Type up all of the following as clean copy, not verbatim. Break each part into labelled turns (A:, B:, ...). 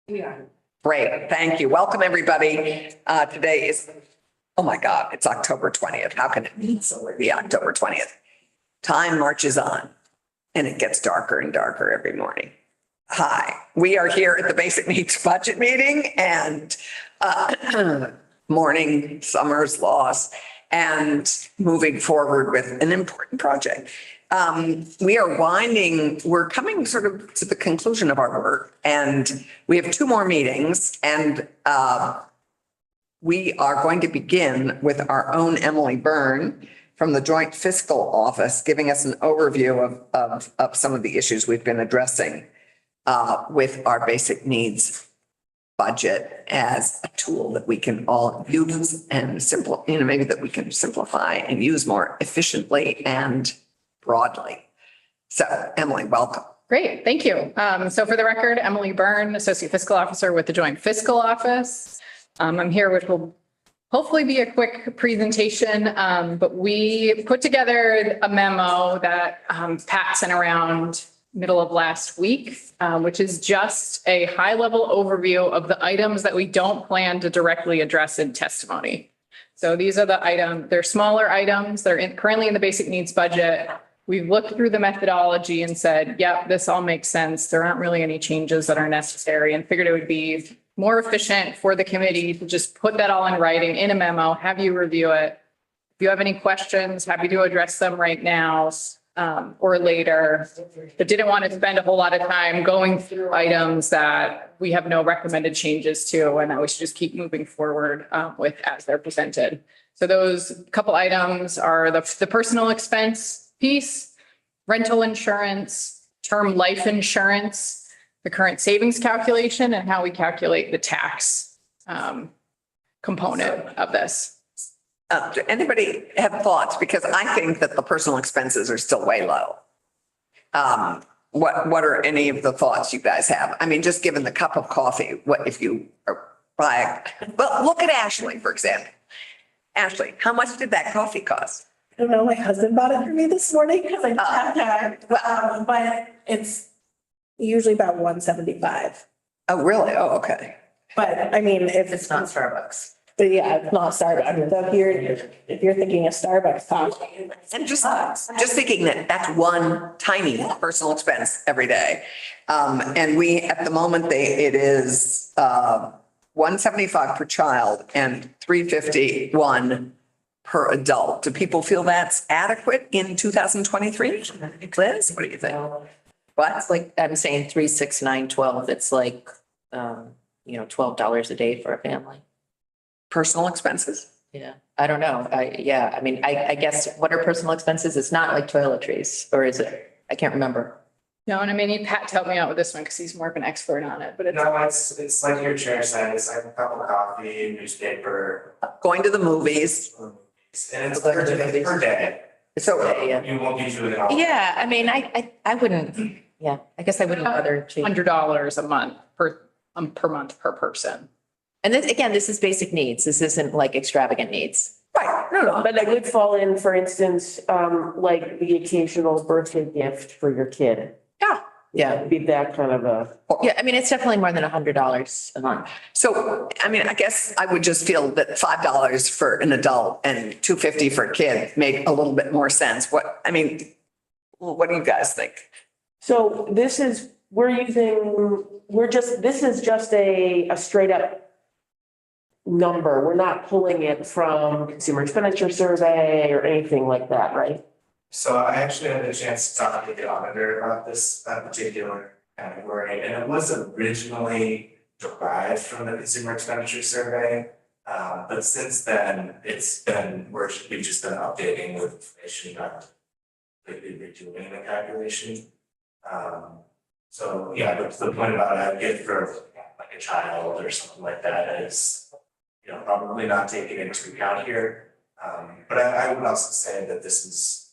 A: Yeah.
B: Great, thank you. Welcome, everybody. Today is, oh my God, it's October 20th. How can it be October 20th? Time marches on and it gets darker and darker every morning. Hi, we are here at the Basic Needs Budget Meeting and mourning summer's loss and moving forward with an important project. We're coming sort of to the conclusion of our work and we have two more meetings and we are going to begin with our own Emily Byrne from the Joint Fiscal Office, giving us an overview of some of the issues we've been addressing with our basic needs budget as a tool that we can all use and maybe that we can simplify and use more efficiently and broadly. So Emily, welcome.
A: Great, thank you. So for the record, Emily Byrne, Associate Fiscal Officer with the Joint Fiscal Office. I'm here, which will hopefully be a quick presentation, but we put together a memo that Pat sent around middle of last week, which is just a high-level overview of the items that we don't plan to directly address in testimony. So these are the items, they're smaller items, they're currently in the basic needs budget. We've looked through the methodology and said, yep, this all makes sense. There aren't really any changes that are necessary, and figured it would be more efficient for the committee to just put that all in writing in a memo, have you review it. If you have any questions, happy to address them right now or later, but didn't want to spend a whole lot of time going through items that we have no recommended changes to and that we should just keep moving forward with as they're presented. So those couple items are the personal expense piece, rental insurance, term life insurance, the current savings calculation, and how we calculate the tax component of this.
B: Do anybody have thoughts? Because I think that the personal expenses are still way low. What are any of the thoughts you guys have? I mean, just given the cup of coffee, what if you buy, well, look at Ashley, for example. Ashley, how much did that coffee cost?
C: I don't know, my husband bought it for me this morning because I just have time, but it's usually about $175.
B: Oh, really? Oh, okay.
C: But I mean, if
D: It's not Starbucks.
C: but yeah, it's not Starbucks. So if you're thinking a Starbucks coffee.
B: And just thinking that that's one tiny personal expense every day. And we, at the moment, it is $175 per child and $351 per adult. Do people feel that's adequate in 2023? Liz, what do you think? What?
D: It's like, I'm saying 3, 6, 9, 12. It's like, $12 a day for a family.
B: Personal expenses?
D: Yeah, I don't know. I guess what are personal expenses? It's not like toiletries, or is it? I can't remember.
A: No, and I may need Pat to help me out with this one because he's more of an expert on it, but it's.
E: No, it's like your chair said, it's like a cup of coffee, newspaper.
B: Going to the movies.
E: And it's per day.
B: So
D: Yeah.
E: You won't be doing it all.
D: Yeah, I mean, I wouldn't, I guess I wouldn't bother to.
A: $100 a month per month per person.
D: And this, again, this is basic needs. This isn't like extravagant needs.
B: right, no.
F: But it would fall in, for instance, like the occasional birthday gift for your kid.
D: Yeah.
F: It'd be that kind of a.
D: Yeah, I mean, it's definitely more than $100 a month.
B: So, I mean, I guess I would just feel that $5 for an adult and $2.50 for a kid make a little bit more sense. What do you guys think?
F: So this is, this is just a straight up number. We're not pulling it from consumer expenditure survey or anything like that, right?
E: So I actually had a chance to talk to the auditor about this particular category, and it was originally derived from the consumer expenditure survey. But since then, we've just been updating with information about completely redoing the calculation. So yeah, but the point about a gift for like a child or something like that is, probably not taken into account here. But I would also say that this is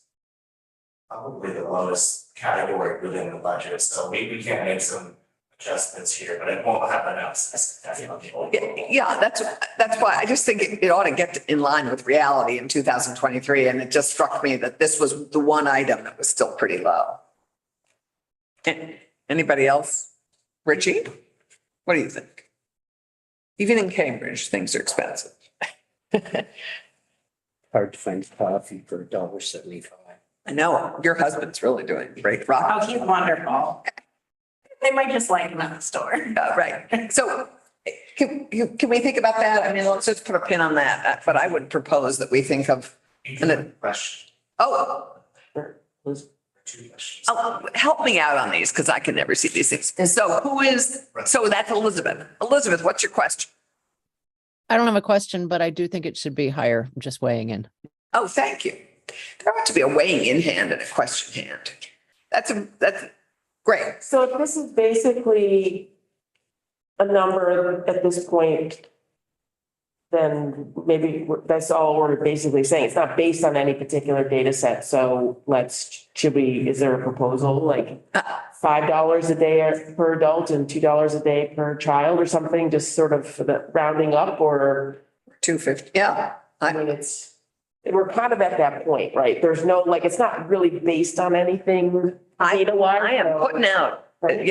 E: probably the lowest category within the budget, so we can make some adjustments here, but it won't happen else.
B: Yeah, that's why I just think it ought to get in line with reality in 2023. And it just struck me that this was the one item that was still pretty low. Anybody else? Richie? What do you think? Even in Cambridge, things are expensive.
G: Hard to find coffee for $1.75.
B: I know, your husband's really doing great.
C: Oh,
B: Rock.
C: he's wonderful. They might just like him at the store.
B: Right. So can we think about that? I mean, let's just put a pin on that. But I would propose that we think of,
E: Question,
B: oh,
E: two questions.
B: help me out on these because I can never see these things. So so that's Elizabeth. Elizabeth, what's your question?
H: I don't have a question, but I do think it should be higher. I'm just weighing in.
B: Oh, thank you. There ought to be a weighing in hand and a question hand. That's great.
F: So if this is basically a number at this point, then maybe that's all we're basically saying. It's not based on any particular data set. So is there a proposal like $5 a day per adult and $2 a day per child or something, just sort of for the rounding up, or?
B: 250. Yeah.
F: I mean, we're kind of at that point, right? There's no, like, it's not really based on anything data-wise.
B: I am putting out, $5 and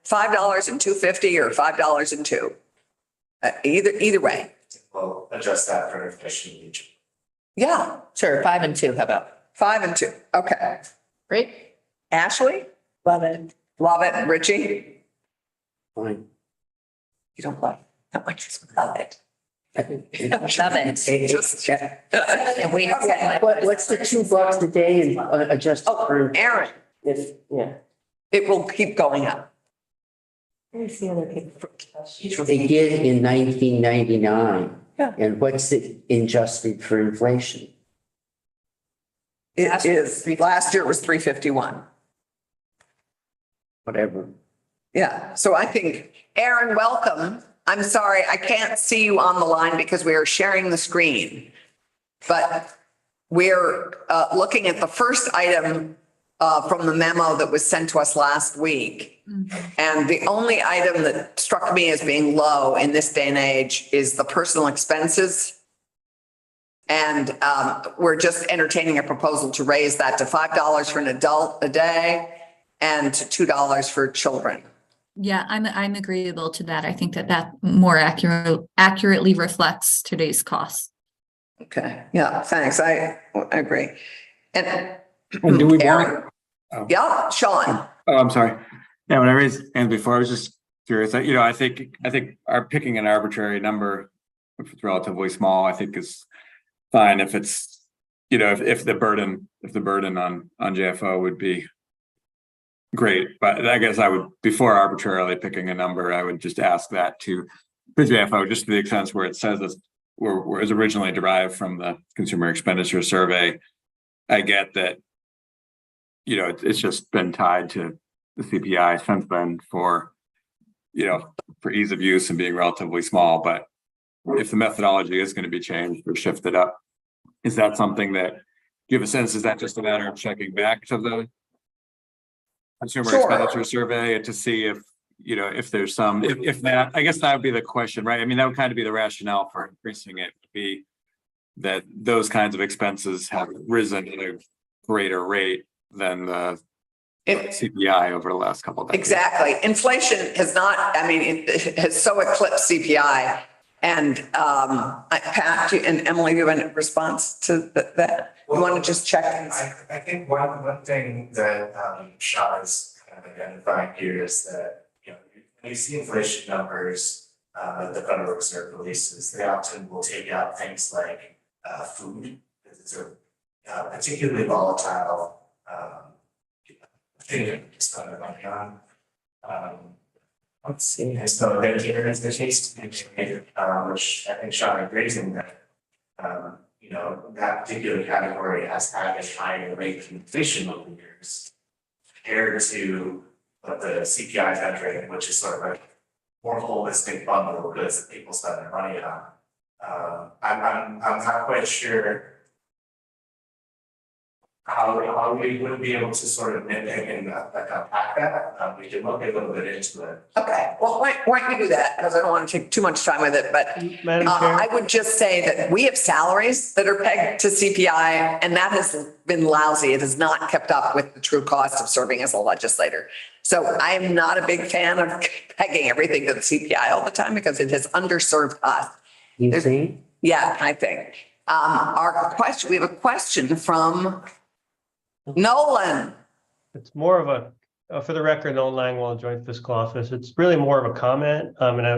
B: $2.50 or $5 and $2. Either way.
E: We'll adjust that for inflation in each.
B: Yeah,
D: Sure, 5 and 2, how about?
B: 5 and 2. Okay.
A: Great.
B: Ashley?
C: Love it.
B: Love it. Richie?
G: Fine.
B: You don't love it? How much? Love it.
D: Love it.
B: Just-
D: And we,
G: What's the $2 a day and adjusted
B: Oh,
G: for?
B: Aaron,
F: Yeah.
B: it will keep going up.
F: Let me see other people.
G: They did in 1999.
B: Yeah.
G: And what's it adjusted for inflation?
B: It is, last year it was 351.
G: Whatever.
B: Yeah, so I think, Aaron, welcome. I'm sorry, I can't see you on the line because we are sharing the screen. But we're looking at the first item from the memo that was sent to us last week. And the only item that struck me as being low in this day and age is the personal expenses. And we're just entertaining a proposal to raise that to $5 for an adult a day and to $2 for children.
I: Yeah, I'm agreeable to that. I think that more accurately reflects today's costs.
B: Okay, yeah, thanks. I agree. And
J: And do we
B: Aaron?
J: want? Oh.
B: Yeah, Sean.
J: Oh, I'm sorry. Yeah, when I raised and before, I was just curious. I think our picking an arbitrary number, if it's relatively small, I think is fine. If it's, if the burden on JFO would be great, but I guess I would, before arbitrarily picking a number, I would just ask that to the JFO, just to the extent where it says this was originally derived from the consumer expenditure survey. I get that, it's just been tied to the CPI since then for ease of use and being relatively small. But if the methodology is going to be changed or shifted up, is that something that you have a sense, is that just a matter of checking back to the consumer expenditure survey to see if, if there's some, if that, I guess that would be the question, right? I mean, that would kind of be the rationale for increasing it, to be that those kinds of expenses have risen at a greater rate than the CPI over the last couple of decades.
B: Exactly. Inflation has not, it has so eclipsed CPI. And Pat and Emily, you have a response to that? You want to just check?
E: I think one thing that Sean is kind of identifying here is that, when you see inflation numbers that the Federal Reserve releases, they often will take out things like food, because it's a particularly volatile thing to spend money on.
F: Let's see.
E: And so there is the case to be made, which I think Sean agrees in that, that particular category has had a higher rate of inflation over the years compared to what the CPI is entering, which is sort of a more holistic bundle of goods that people spend their money on. I'm not quite sure how we would be able to sort of nitpick and unpack that. We can look a little bit into it.
B: Okay, well, why don't you do that? Because I don't want to take too much time with it, but I would just say that we have salaries that are pegged to CPI, and that has been lousy. It has not kept up with the true cost of serving as a legislator. So I am not a big fan of pegging everything to the CPI all the time because it has underserved us.
G: You see?
B: Yeah, I think. Our question, we have a question from Nolan.
K: It's more of a, for the record, Nolan Langwell, Joint Fiscal Office. It's really more of a comment. And I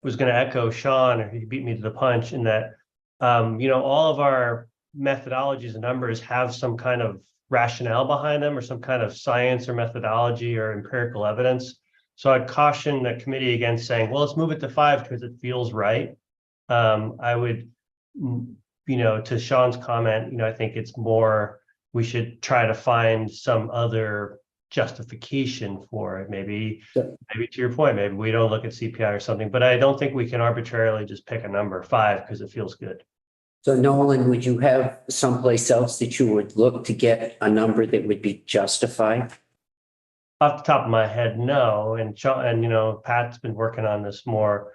K: was going to echo Sean, or he beat me to the punch in that, all of our methodologies and numbers have some kind of rationale behind them or some kind of science or methodology or empirical evidence. So I'd caution the committee against saying, well, let's move it to 5 because it feels right. I would, to Sean's comment, I think it's more, we should try to find some other justification for it. Maybe to your point, maybe we don't look at CPI or something, but I don't think we can arbitrarily just pick a number 5 because it feels good.
G: So Nolan, would you have someplace else that you would look to get a number that would be justified?
K: Off the top of my head, no. And Sean, and Pat's been working on this more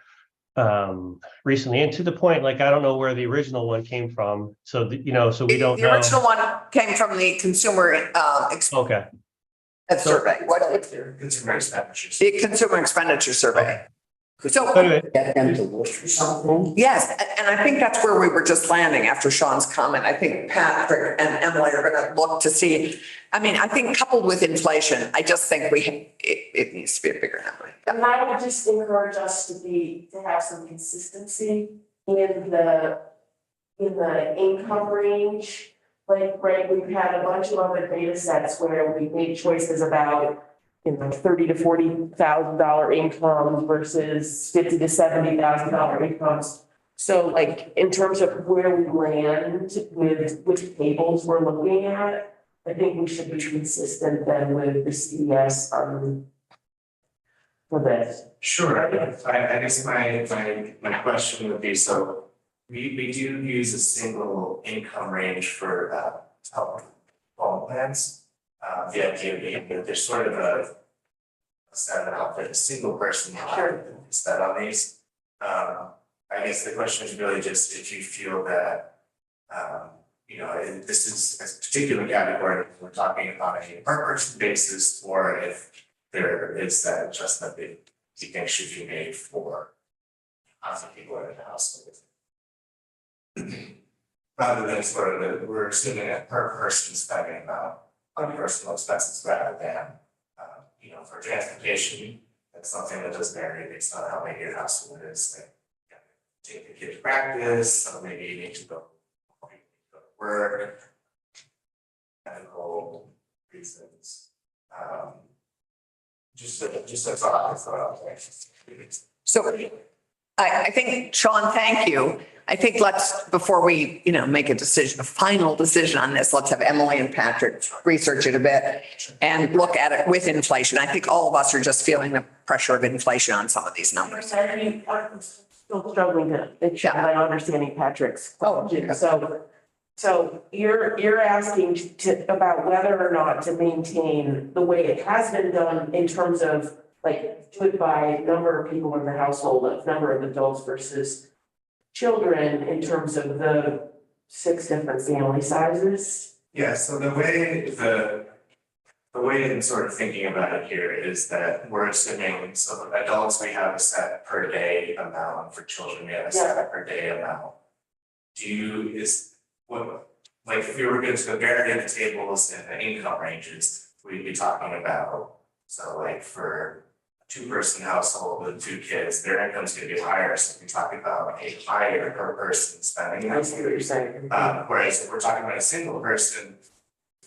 K: recently, and to the point, like, I don't know where the original one came from. So, so we don't know.
B: The original one came from the consumer,
K: Okay.
B: survey. What,
E: Consumer expenditures.
B: the consumer expenditure survey. So,
K: Anyway,
G: Get them to look for something?
B: yes, and I think that's where we were just landing after Sean's comment. I think Patrick and Emily are going to look to see. I mean, I think coupled with inflation, I just think it needs to be a bigger number.
F: And I would just encourage us to have some consistency in the income range. Like, right, we've had a bunch of other data sets where we made choices about, $30,000 to $40,000 incomes versus $50,000 to $70,000 incomes. So like, in terms of where we land with which tables we're looking at, I think we should be consistent then with the CES for this.
E: Sure, I guess my question would be, so we do use a single income range for health plans. The idea being that there's sort of a set out that a single person is set on these. I guess the question is really just if you feel that this is a particular category, we're talking about a per person basis, or if there is that adjustment that you think should be made for how many people are in the household. Rather than sort of, we're assuming a per person spending amount on personal expenses rather than, for transportation, that's something that does vary based on how big your household is. Like, take the kid to practice, so maybe you need to go to work, medical reasons. Just a thought.
B: So I think, Sean, thank you. I think before we, make a final decision on this, let's have Emily and Patrick research it a bit and look at it with inflation. I think all of us are just feeling the pressure of inflation on some of these numbers.
F: I'm still struggling to my understanding Patrick's question. So you're asking about whether or not to maintain the way it has been done in terms of like do it by number of people in the household, number of adults versus children in terms of the 6 different family sizes?
E: Yeah, so the way I'm sort of thinking about it here is that we're assuming, so for adults, we have a set per day amount, for children, we have a set per day amount. If we were going to compare the tables and the income ranges, we'd be talking about, so like for a 2-person household with 2 kids, their income's gonna be higher, so we're talking about a higher per person spending.
F: I see what you're saying.
E: Whereas if we're talking about a single person,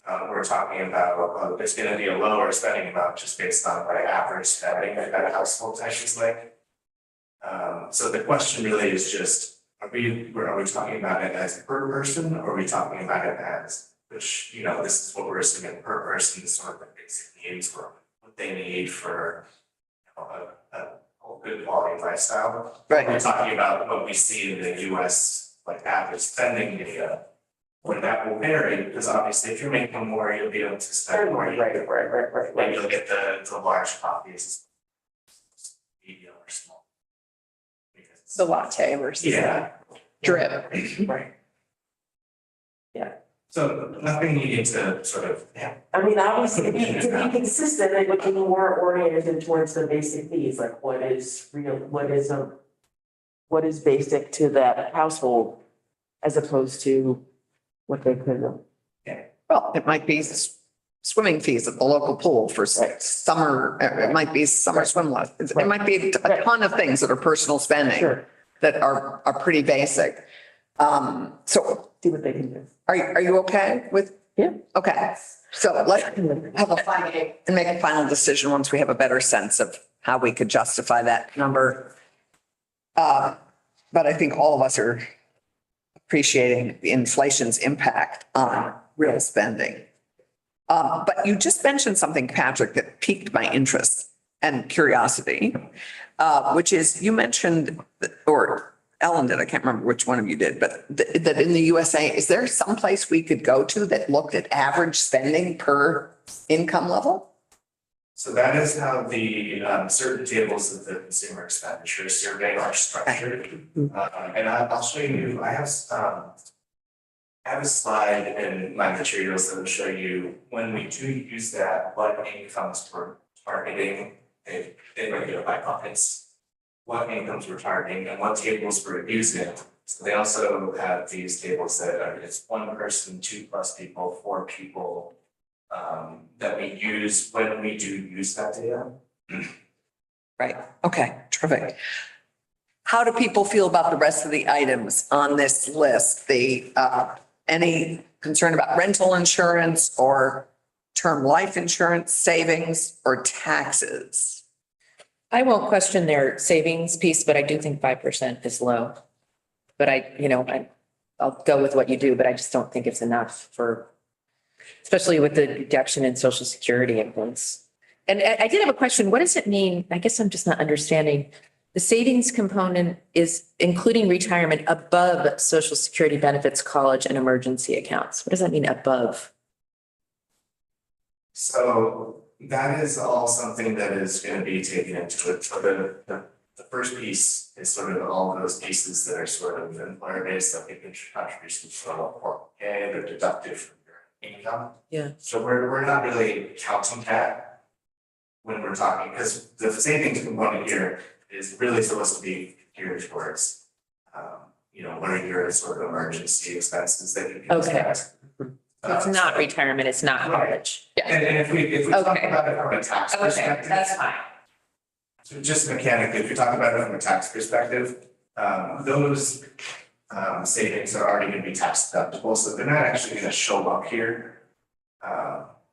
E: we're talking about, there's gonna be a lower spending amount just based on what average spending that a household type is like. So the question really is just, are we talking about it as per person, or are we talking about it as, which, this is what we're assuming per person is sort of the basic needs for what they need for a good quality lifestyle.
B: Right.
E: We're talking about what we see in the US, like average spending data, where that will vary, because obviously if you're making more, you'll be able to spend more.
F: Right.
E: Like you'll get the large copies, medium or small.
A: The latte versus
E: Yeah.
A: drip.
F: Right. Yeah.
E: So nothing needing to sort of, yeah.
F: I mean, obviously, to be consistent, it would be more oriented towards the basic needs, like what is real, what is basic to that household as opposed to what they could have.
B: Well, it might be swimming fees at the local pool for summer, it might be summer swim lessons. It might be a ton of things that are personal spending
F: Sure.
B: that are pretty basic. So
F: See what they can do.
B: are you okay with?
F: Yeah.
B: Okay, so let's have a final and make a final decision once we have a better sense of how we could justify that number. But I think all of us are appreciating the inflation's impact on real spending. But you just mentioned something, Patrick, that piqued my interest and curiosity, which is you mentioned, or Ellen did, I can't remember which one of you did, but that in the USA, is there some place we could go to that looked at average spending per income level?
E: So that is how the certain tables of the consumer expenditure survey are structured. And I'll show you, I have a slide in my materials that will show you when we do use that, what incomes we're targeting in regular by buckets, what incomes we're targeting and what tables we're using. So they also have these tables that are, it's 1 person, 2+ people, 4 people, that we use when we do use that data.
B: Right, okay, terrific. How do people feel about the rest of the items on this list? Any concern about rental insurance or term life insurance, savings, or taxes?
D: I won't question their savings piece, but I do think 5% is low. But I'll go with what you do, but I just don't think it's enough especially with the reduction in Social Security and things. And I did have a question. What does it mean? I guess I'm just not understanding. The savings component is including retirement above Social Security benefits, college and emergency accounts. What does that mean above?
E: So that is all something that is going to be taken into it. So the first piece is sort of all of those pieces that are sort of employer-based, like making contributions from a 401k, they're deducted from your income.
D: Yeah.
E: So we're not really counting that when we're talking, because the savings component here is really supposed to be geared towards, what are your sort of emergency expenses that you can
D: Okay.
E: expect.
D: It's not retirement, it's not college.
E: And if we talk
D: Okay.
E: about it from a tax
D: Okay,
E: perspective.
D: that's fine.
E: So just mechanically, if you talk about it from a tax perspective, those savings are already gonna be tax deductible, so they're not actually gonna show up here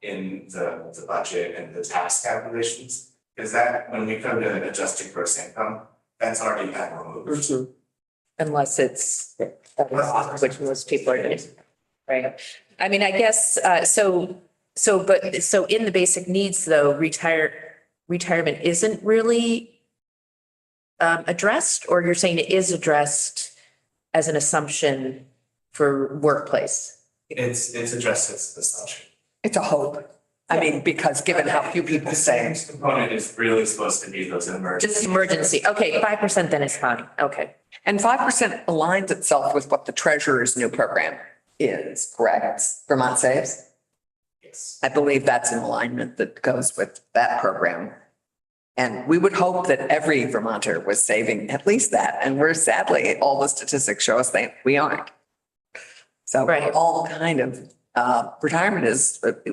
E: in the budget and the tax calculations. Is that when we come to adjusted gross income, that's already been removed.
D: Unless it's, which most people are doing, right? I mean, I guess, so in the basic needs though, retirement isn't really addressed, or you're saying it is addressed as an assumption for workplace?
E: It's addressed as an assumption.
B: It's a hope. I mean, because given how few people
E: The
B: say.
E: savings component is really supposed to be those emergency.
D: Just emergency, okay, 5% then is fine, okay.
B: And 5% aligns itself with what the treasurer's new program is, correct? Vermont Saves?
E: Yes.
B: I believe that's in alignment that goes with that program. And we would hope that every Vermonter was saving at least that. And we're sadly, all the statistics show us that we aren't. So
D: Right.
B: all kind of, retirement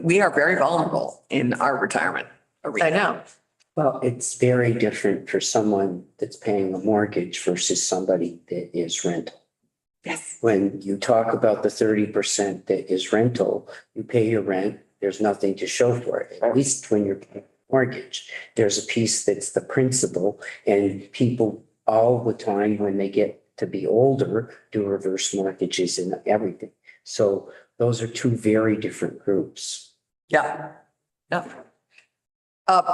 B: we are very vulnerable in our retirement arena.
D: I know.
G: Well, it's very different for someone that's paying a mortgage versus somebody that is rental.
B: Yes.
G: When you talk about the 30% that is rental, you pay your rent, there's nothing to show for it. At least when you're paying a mortgage, there's a piece that's the principal, and people all the time when they get to be older do reverse mortgages and everything. So those are two very different groups.
B: Yeah. Yeah.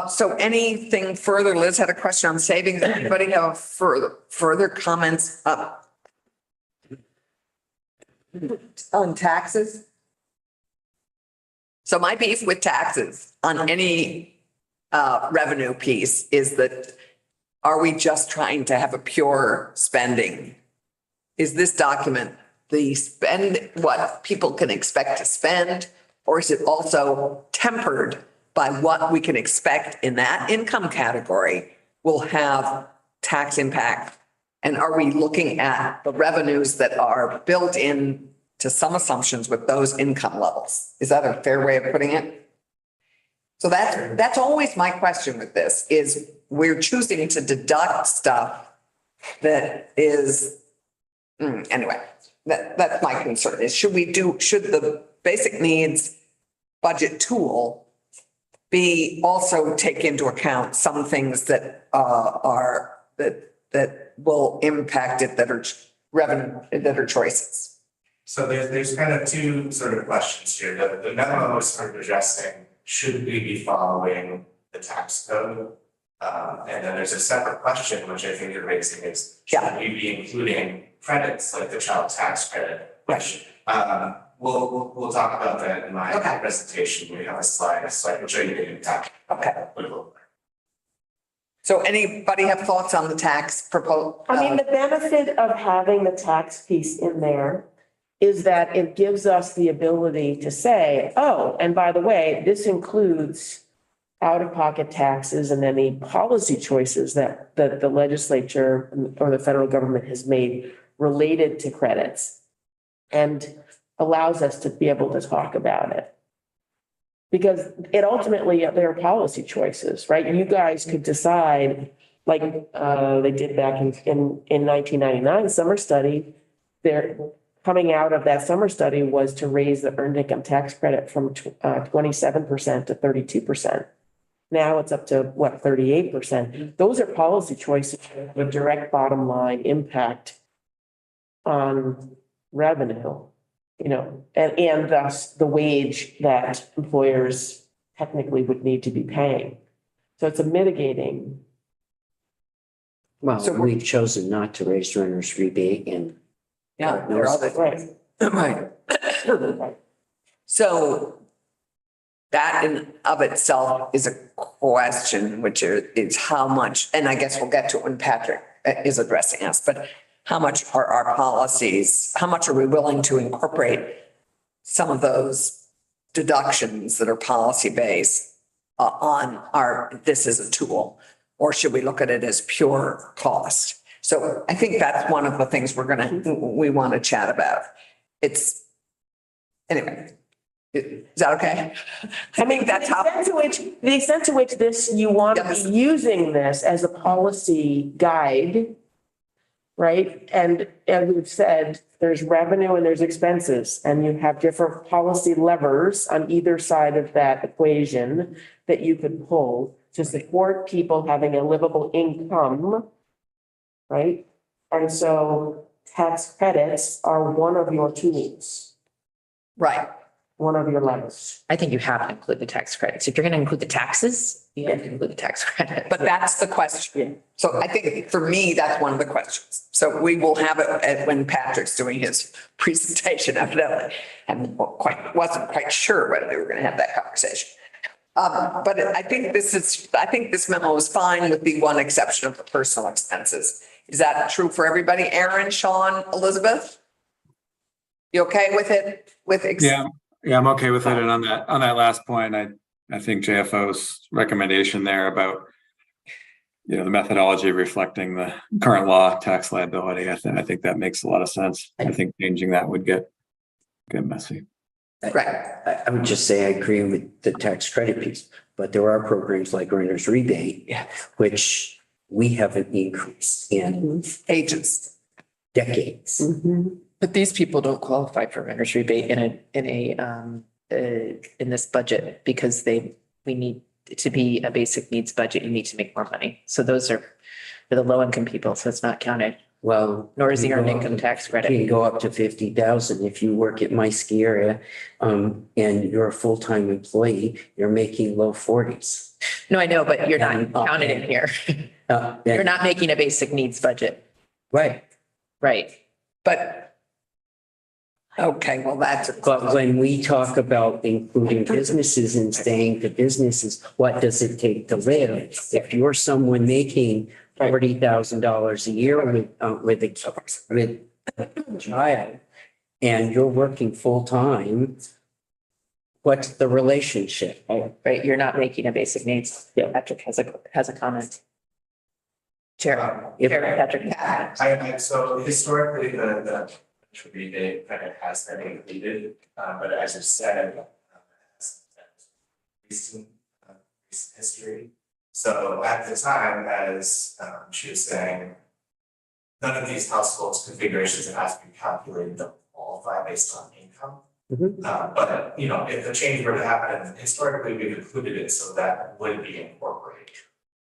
B: So anything further? Liz had a question on savings. Anybody have further comments on taxes? So my beef with taxes on any revenue piece is that, are we just trying to have a pure spending? Is this document the spend, what people can expect to spend? Or is it also tempered by what we can expect in that income category will have tax impact? And are we looking at the revenues that are built in to some assumptions with those income levels? Is that a fair way of putting it? So that's always my question with this, is we're choosing to deduct stuff that is, anyway, that's my concern, is should the basic needs budget tool be also take into account some things that that will impact it, that are revenue, that are choices?
E: So there's kind of two sort of questions here. The memo is sort of addressing, should we be following the tax code? And then there's a separate question, which I think you're raising, is should we be including credits like the child tax credit? Which, we'll talk about that in my presentation. We have a slide will show you the impact.
B: Okay. So anybody have thoughts on the tax proposal?
F: I mean, the benefit of having the tax piece in there is that it gives us the ability to say, oh, and by the way, this includes out-of-pocket taxes and any policy choices that the legislature or the federal government has made related to credits, and allows us to be able to talk about it. Because it ultimately, there are policy choices, right? You guys could decide, like they did back in 1999 summer study, they're coming out of that summer study was to raise the earned income tax credit from 27% to 32%. Now it's up to what, 38%. Those are policy choices with direct bottom line impact on revenue, you know, and thus the wage that employers technically would need to be paying. So it's a mitigating.
G: Well, we've chosen not to raise renter's rebate and.
B: Yeah, there are other things. Right. So that in of itself is a question, which is how much, and I guess we'll get to it when Patrick is addressing us, but how much are our policies, how much are we willing to incorporate some of those deductions that are policy-based on this is a tool, or should we look at it as pure cost? So I think that's one of the things we want to chat about. Anyway, is that okay?
F: I mean, the extent to which this, you want to be using this as a policy guide, right? And as we've said, there's revenue and there's expenses, and you have different policy levers on either side of that equation that you could pull to support people having a livable income, right? And so tax credits are one of your tools.
B: Right.
F: One of your levers.
D: I think you have to include the tax credits. If you're going to include the taxes, you have to include the tax credit.
B: But that's the question. So I think for me, that's one of the questions. So we will have it when Patrick's doing his presentation, evidently, and wasn't quite sure whether we were going to have that conversation. But I think this memo is fine with the one exception of the personal expenses. Is that true for everybody? Aaron, Sean, Elizabeth? You okay with it?
J: Yeah, I'm okay with it. And on that last point, I think JFO's recommendation there about, you know, the methodology reflecting the current law tax liability, I think that makes a lot of sense. I think changing that would get messy.
B: Right.
G: I would just say I agree with the tax credit piece, but there are programs like renter's rebate, which we haven't increased in
B: ages,
G: decades.
D: But these people don't qualify for renter's rebate in this budget because we need to be a basic needs budget. You need to make more money. So those are for the low income people. So it's not counted.
G: Well,
D: nor is the earned income tax credit.
G: You can go up to 50,000 if you work at my ski area, and you're a full-time employee, you're making low 40s.
D: No, I know, but you're not counted in here. You're not making a basic needs budget.
G: Right.
D: Right.
B: But, okay, well,
G: But when we talk about including businesses and saying to businesses, what does it take to live? If you're someone making $40,000 a year with a child, and you're working full-time, what's the relationship?
D: Oh, right, you're not making a basic needs.
G: Yeah.
D: Patrick has a comment. Chair,
G: If-
D: Chair Patrick.
E: So historically, the should be it kind of has been completed, but as you said, recent history. So at the time, as she was saying, none of these households configurations that have to be calculated don't qualify based on income.
G: Mhm.
E: But you know, if the change were to happen, historically, we've included it so that would be incorporated.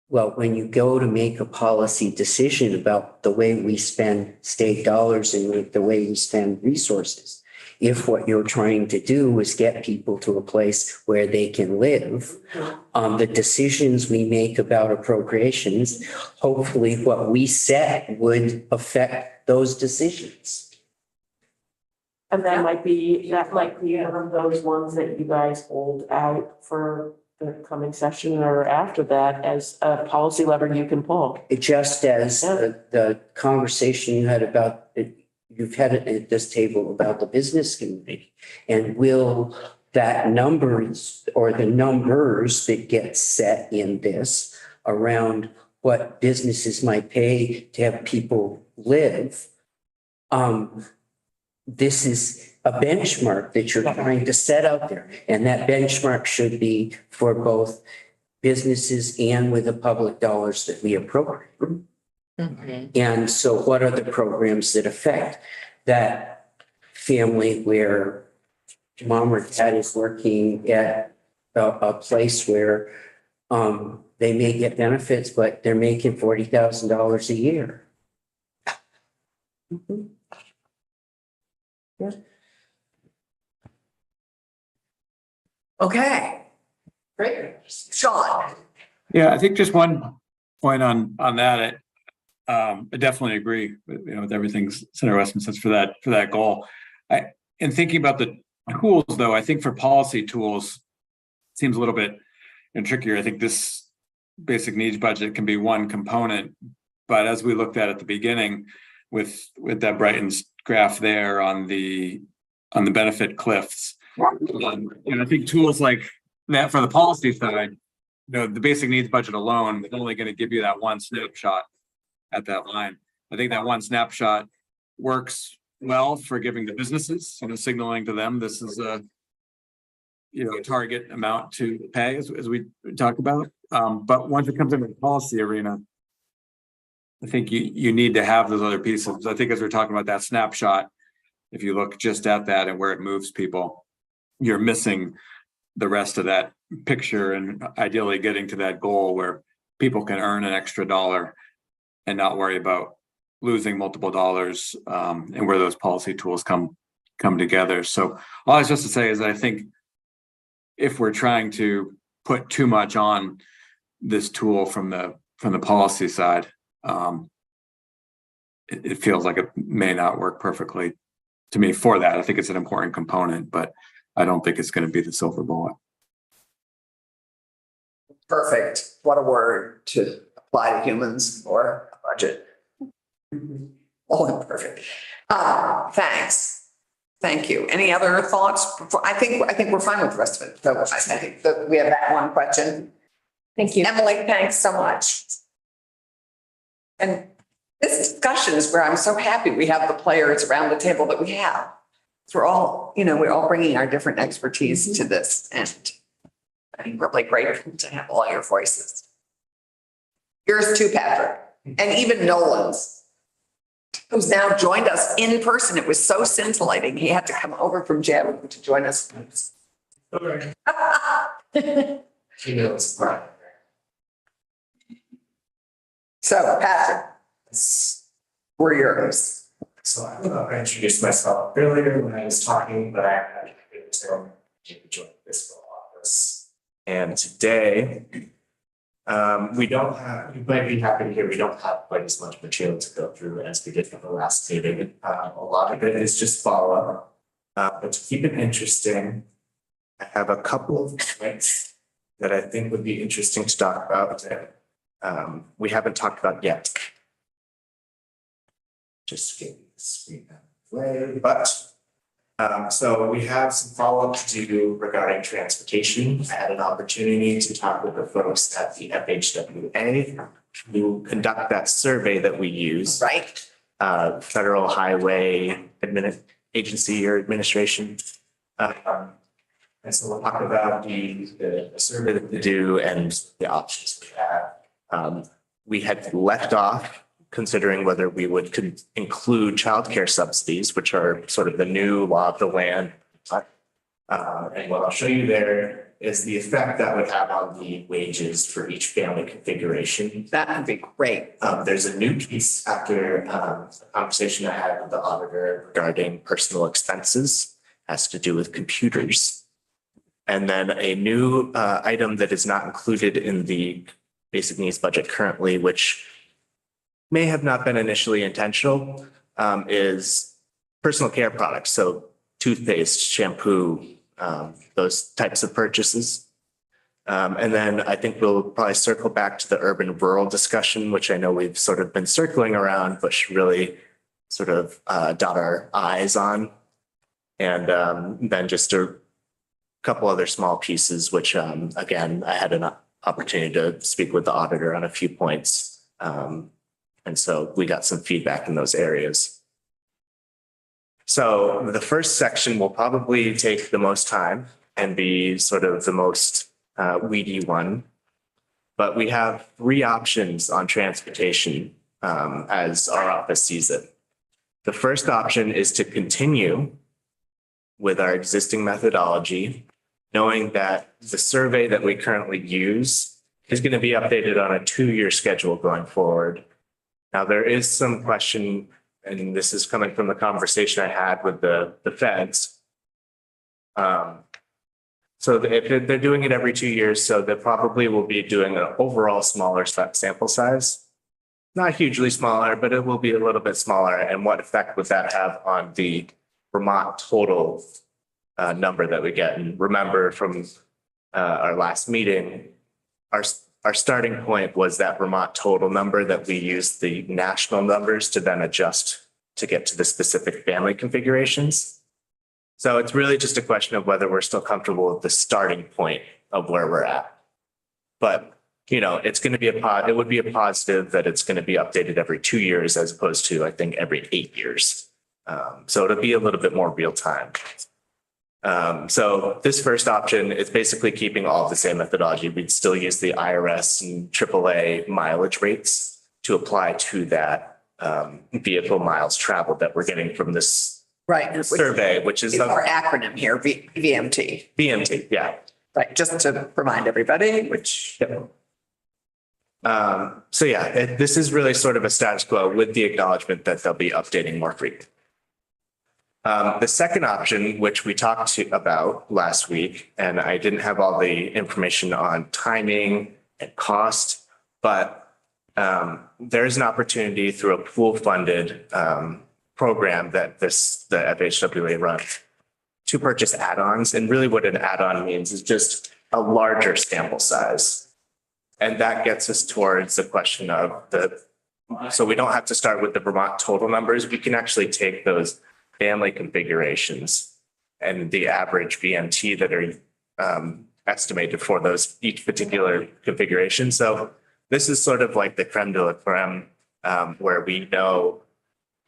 G: Well, when you go to make a policy decision about the way we spend state dollars and the way we spend resources, if what you're trying to do is get people to a place where they can live, the decisions we make about appropriations, hopefully what we set would affect those decisions.
F: And that might be one of those ones that you guys hold out for the coming session or after that as a policy lever you can pull.
G: Just as the conversation you had about, you've had it at this table about the business community. And will that numbers or the numbers that get set in this around what businesses might pay to have people live, this is a benchmark that you're trying to set out there. And that benchmark should be for both businesses and with the public dollars that we appropriate.
D: Mhm.
G: And so what are the programs that affect that family where mom or dad is working at a place where they may get benefits, but they're making $40,000 a year?
F: Mhm. Yeah.
B: Okay, great. Sean?
J: Yeah, I think just one point on that. I definitely agree with, with everything Senator Westman says for that goal. In thinking about the tools though, I think for policy tools seems a little bit trickier. I think this basic needs budget can be one component, but as we looked at the beginning with that Brighton's graph there on the benefit cliffs, and I think tools like that for the policy side, the basic needs budget alone is only going to give you that one snapshot at that line. I think that one snapshot works well for giving the businesses, signaling to them this is a target amount to pay as we talk about. But once it comes into the policy arena, I think you need to have those other pieces. I think as we're talking about that snapshot, if you look just at that and where it moves people, you're missing the rest of that picture and ideally getting to that goal where people can earn an extra dollar and not worry about losing multiple dollars, and where those policy tools come together. So all I was just to say is I think if we're trying to put too much on this tool from the policy side, it feels like it may not work perfectly to me for that. I think it's an important component, but I don't think it's going to be the silver bullet.
B: Perfect. What a word to apply to humans or a budget. Oh, perfect. Thanks. Thank you. Any other thoughts? I think we're fine with the rest of it. So I think that we have that one question.
D: Thank you.
B: Emily, thanks so much. And this discussion is where I'm so happy we have the players around the table that we have. So we're all bringing our different expertise to this, and I'm really grateful to have all your voices. Yours too, Patrick, and even Nolan's, who's now joined us in person. It was so scintillating. He had to come over from Jam to join us.
E: She knows.
B: So, Patrick, we're yours.
E: So I introduced myself earlier when I was talking, but I had to join this office. And today, we might be happy to hear we don't have quite as much material to go through as we did for the last meeting. A lot of it is just follow-up. But to keep it interesting, I have a couple of points that I think would be interesting to talk about that we haven't talked about yet. Just getting the screen out of the way, but So we have some follow-up to do regarding transportation. I had an opportunity to talk with the folks at the FHWA who conduct that survey that we use.
B: Right.
E: Federal Highway Agency or Administration. And so we'll talk about the survey that we do and the options we have. We had left off considering whether we would include childcare subsidies, which are sort of the new law of the land. And what I'll show you there is the effect that would have on the wages for each family configuration.
B: That would be great.
E: There's a new piece after a conversation I had with the auditor regarding personal expenses, has to do with computers. And then a new item that is not included in the basic needs budget currently, which may have not been initially intentional, is personal care products. So toothpaste, shampoo, those types of purchases. And then I think we'll probably circle back to the urban rural discussion, which I know we've sort of been circling around, but should really sort of dot our I's on. And then just a couple other small pieces, which again, I had an opportunity to speak with the auditor on a few points. And so we got some feedback in those areas. So the first section will probably take the most time and be sort of the most weedy one. But we have three options on transportation as our office sees it. The first option is to continue with our existing methodology, knowing that the survey that we currently use is going to be updated on a 2-year schedule going forward. Now, there is some question, and this is coming from the conversation I had with the feds. So if they're doing it every 2 years, so they probably will be doing an overall smaller sample size. Not hugely smaller, but it will be a little bit smaller. And what effect would that have on the Vermont total number that we get? And remember from our last meeting, our starting point was that Vermont total number that we used the national numbers to then adjust to get to the specific family configurations. So it's really just a question of whether we're still comfortable with the starting point of where we're at. But, you know, it's going to be it would be a positive that it's going to be updated every 2 years as opposed to, I think, every 8 years. So it'll be a little bit more real time. So this first option is basically keeping all the same methodology. We'd still use the IRS and AAA mileage rates to apply to that vehicle miles traveled that we're getting from this survey, which is
B: our acronym here, VMT.
E: VMT, yeah.
B: Right, just to remind everybody, which.
E: Yep. So yeah, this is really sort of a status quo with the acknowledgement that they'll be updating more frequently. The second option, which we talked about last week, and I didn't have all the information on timing and cost, but there's an opportunity through a pool funded program that the FHWA runs to purchase add-ons. And really what an add-on means is just a larger sample size. And that gets us towards the question of so we don't have to start with the Vermont total numbers. We can actually take those family configurations and the average VMT that are estimated for those each particular configuration. So this is sort of like the creme de la creme, where we know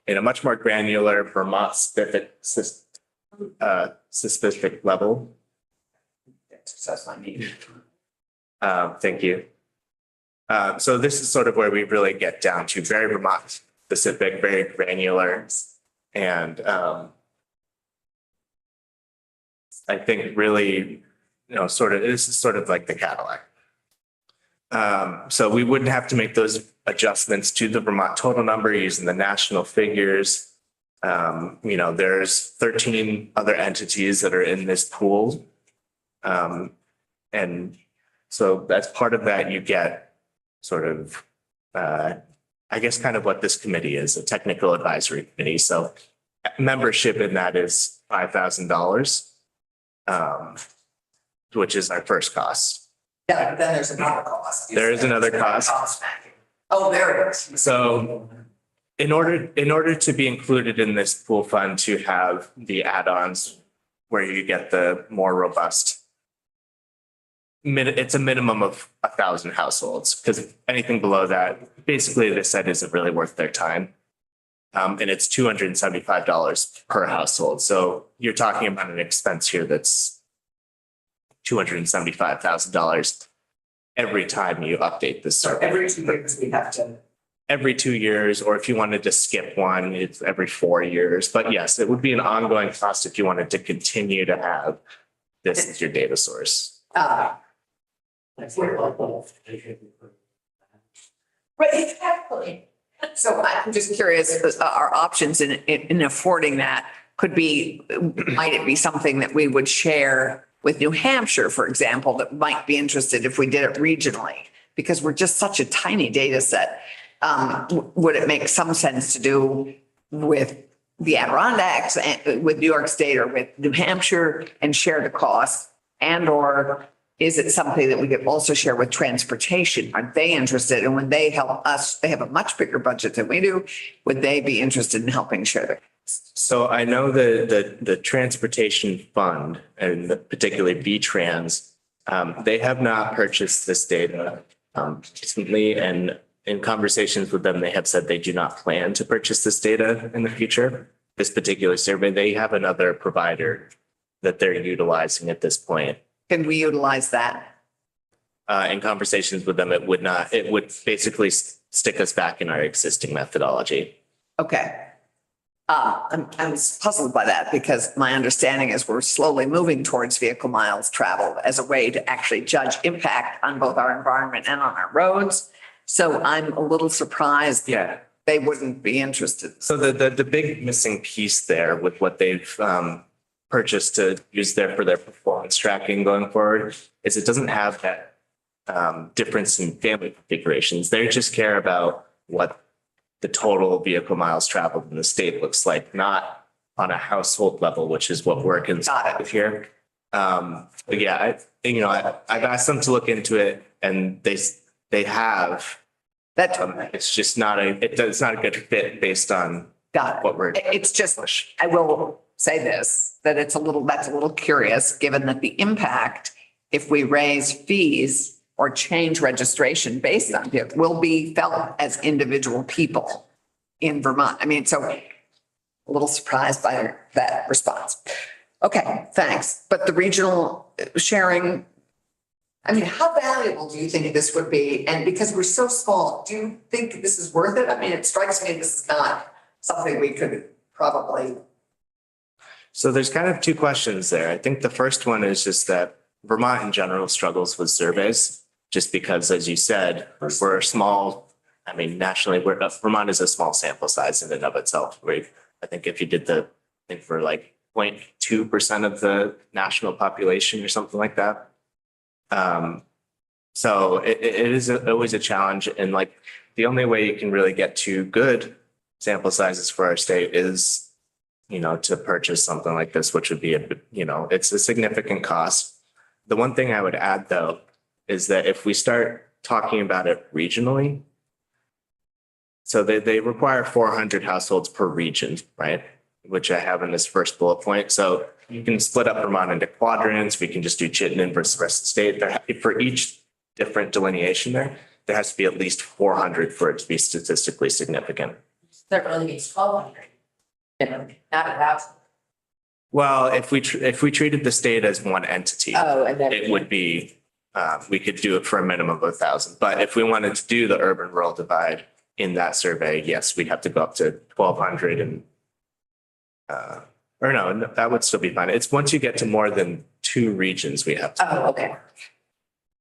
E: in a much more granular Vermont specific level. That's my need. Thank you. So this is sort of where we really get down to very Vermont specific, very granular. And I think really, this is sort of like the Cadillac. So we wouldn't have to make those adjustments to the Vermont total number using the national figures. There's 13 other entities that are in this pool. And so as part of that, you get sort of, I guess kind of what this committee is, a technical advisory committee. So membership in that is $5,000, which is our first cost.
B: Yeah, then there's another cost.
E: There is another cost.
B: Oh, there it is.
E: So in order to be included in this pool fund to have the add-ons where you get the more robust, it's a minimum of 1,000 households, because anything below that, basically they said isn't really worth their time. And it's $275 per household. So you're talking about an expense here that's $275,000 every time you update this survey.
B: Every 2 years we have to.
E: Every 2 years, or if you wanted to skip one, it's every 4 years. But yes, it would be an ongoing cost if you wanted to continue to have this as your data source.
B: Right, exactly. So I'm just curious, our options in affording that could be, might it be something that we would share with New Hampshire, for example, that might be interested if we did it regionally? Because we're just such a tiny data set. Would it make some sense to do with the Adirondacks and with New York State or with New Hampshire and share the cost? And or is it something that we could also share with transportation? Are they interested? And when they help us, they have a much bigger budget than we do. Would they be interested in helping share the?
E: So I know the transportation fund and particularly V-Trans, they have not purchased this data recently, and in conversations with them, they have said they do not plan to purchase this data in the future. This particular survey, they have another provider that they're utilizing at this point.
B: Can we utilize that?
E: In conversations with them, it would basically stick us back in our existing methodology.
B: Okay. I was puzzled by that because my understanding is we're slowly moving towards vehicle miles traveled as a way to actually judge impact on both our environment and on our roads. So I'm a little surprised.
E: Yeah.
B: They wouldn't be interested.
E: So the big missing piece there with what they've purchased to use there for their performance tracking going forward is it doesn't have that difference in family configurations. They just care about what the total vehicle miles traveled in the state looks like, not on a household level, which is what we're concerned with here. But yeah, I've asked them to look into it, and they have.
B: That
E: it's just not it's not a good fit based on
B: got it.
E: What we're.
B: It's just, I will say this, that that's a little curious, given that the impact, if we raise fees or change registration based on it, will be felt as individual people in Vermont. I mean, so a little surprised by that response. Okay, thanks. But the regional sharing, I mean, how valuable do you think this would be? And because we're so small, do you think this is worth it? I mean, it strikes me this is not something we could probably.
E: So there's kind of two questions there. I think the first one is just that Vermont in general struggles with surveys, just because, as you said, we're small. I mean, nationally, Vermont is a small sample size in and of itself. I think if you did the thing for like 0.2% of the national population or something like that. So it is always a challenge. And like the only way you can really get to good sample sizes for our state is, to purchase something like this, which would be it's a significant cost. The one thing I would add though, is that if we start talking about it regionally, so they require 400 households per region, right? Which I have in this first bullet point. So you can split up Vermont into quadrants. We can just do Chittenden versus the rest of the state. For each different delineation there has to be at least 400 for it to be statistically significant.
D: That really means 1,200. Not 1,000.
E: Well, if we treated the state as one entity,
D: and then
E: it would be, we could do it for a minimum of 1,000. But if we wanted to do the urban rural divide in that survey, yes, we'd have to go up to 1,200 and, or no, that would still be fine. It's once you get to more than 2 regions, we have to.
D: Oh, okay.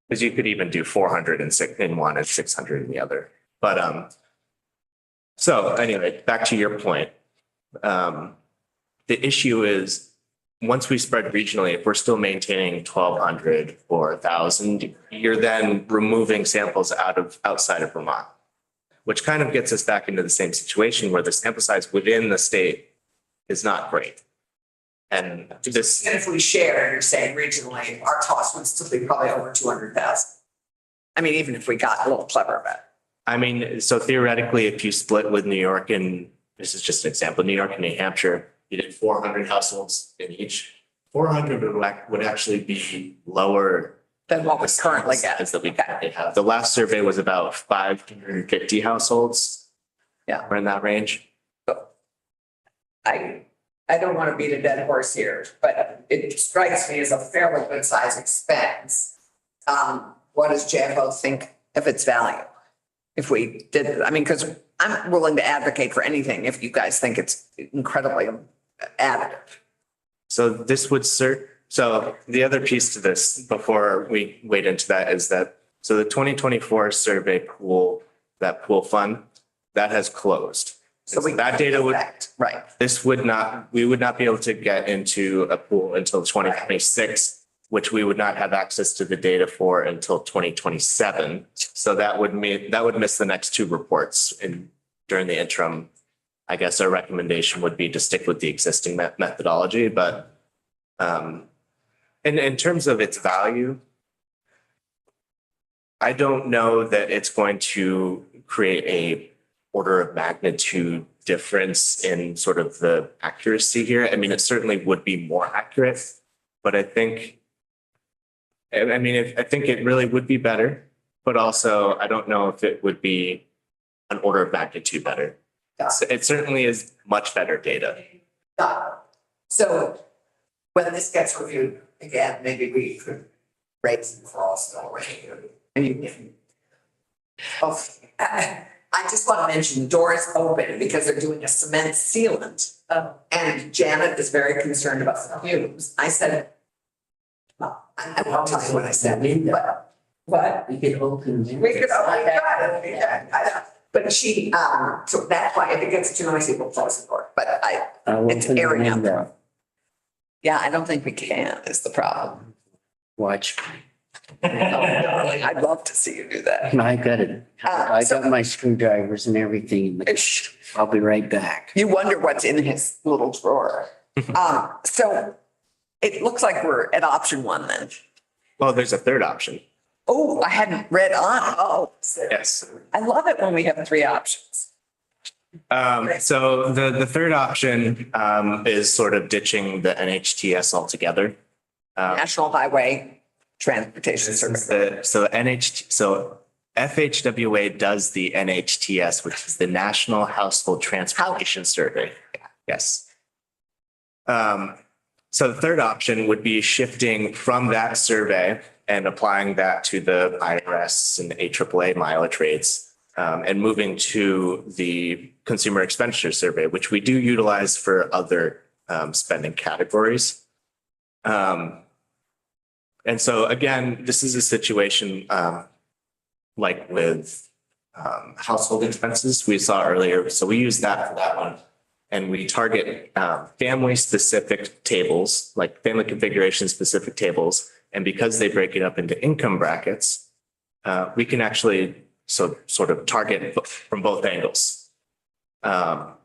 E: Because you could even do 400 in one and 600 in the other. But, so anyway, back to your point. The issue is once we spread regionally, if we're still maintaining 1,200 or 1,000, you're then removing samples outside of Vermont, which kind of gets us back into the same situation where the sample size within the state is not great. And this,
B: And if we share, you're saying regionally, our cost would still be probably over 200,000. I mean, even if we got a little clever about it.
E: I mean, so theoretically, if you split with New York and, this is just an example, New York and New Hampshire, you did 400 households in each. 400 would actually be lower
B: Than what we currently get.
E: as that we currently have. The last survey was about 550 households.
B: Yeah.
E: We're in that range.
B: I don't want to beat a dead horse here, but it strikes me as a fairly good size expense. What does JFO think of its value? If we did, I mean, because I'm willing to advocate for anything if you guys think it's incredibly additive.
E: So this would so the other piece to this before we wade into that is that, so the 2024 survey pool, that pool fund, that has closed.
B: So
E: that data would,
B: Right.
E: we would not be able to get into a pool until 2026, which we would not have access to the data for until 2027. So that would miss the next two reports during the interim. I guess our recommendation would be to stick with the existing methodology, but in terms of its value, I don't know that it's going to create a order of magnitude difference in sort of the accuracy here. I mean, it certainly would be more accurate, but I think it really would be better, but also I don't know if it would be an order of magnitude better. So it certainly is much better data.
B: So when this gets reviewed again, maybe we could raise the frost already. I just want to mention the door is open because they're doing a cement sealant. And Janet is very concerned about the fumes. I said, well, I won't tell you what I said, but what?
G: We could open.
B: We could, oh, God. But she, so that's why if it gets too noisy, we'll close the door, but it's airing out there. Yeah, I don't think we can is the problem.
G: Watch.
B: I'd love to see you do that.
G: I got it. I got my screwdrivers and everything. I'll be right back.
B: You wonder what's in his little drawer. So it looks like we're at option one then.
E: Well, there's a third option.
B: Oh, I hadn't read on. Oh,
E: Yes.
B: I love it when we have three options.
E: So the third option is sort of ditching the NHTS altogether.
B: National Highway Transportation Survey.
E: So FHWA does the NHTS, which is the National Household Transportation Survey. Yes. So the third option would be shifting from that survey and applying that to the IRS and AAA mileage rates, and moving to the Consumer Expenditure Survey, which we do utilize for other spending categories. And so again, this is a situation like with household expenses we saw earlier. So we use that for that one. And we target family-specific tables, like family configuration-specific tables. And because they break it up into income brackets, we can actually sort of target from both angles. And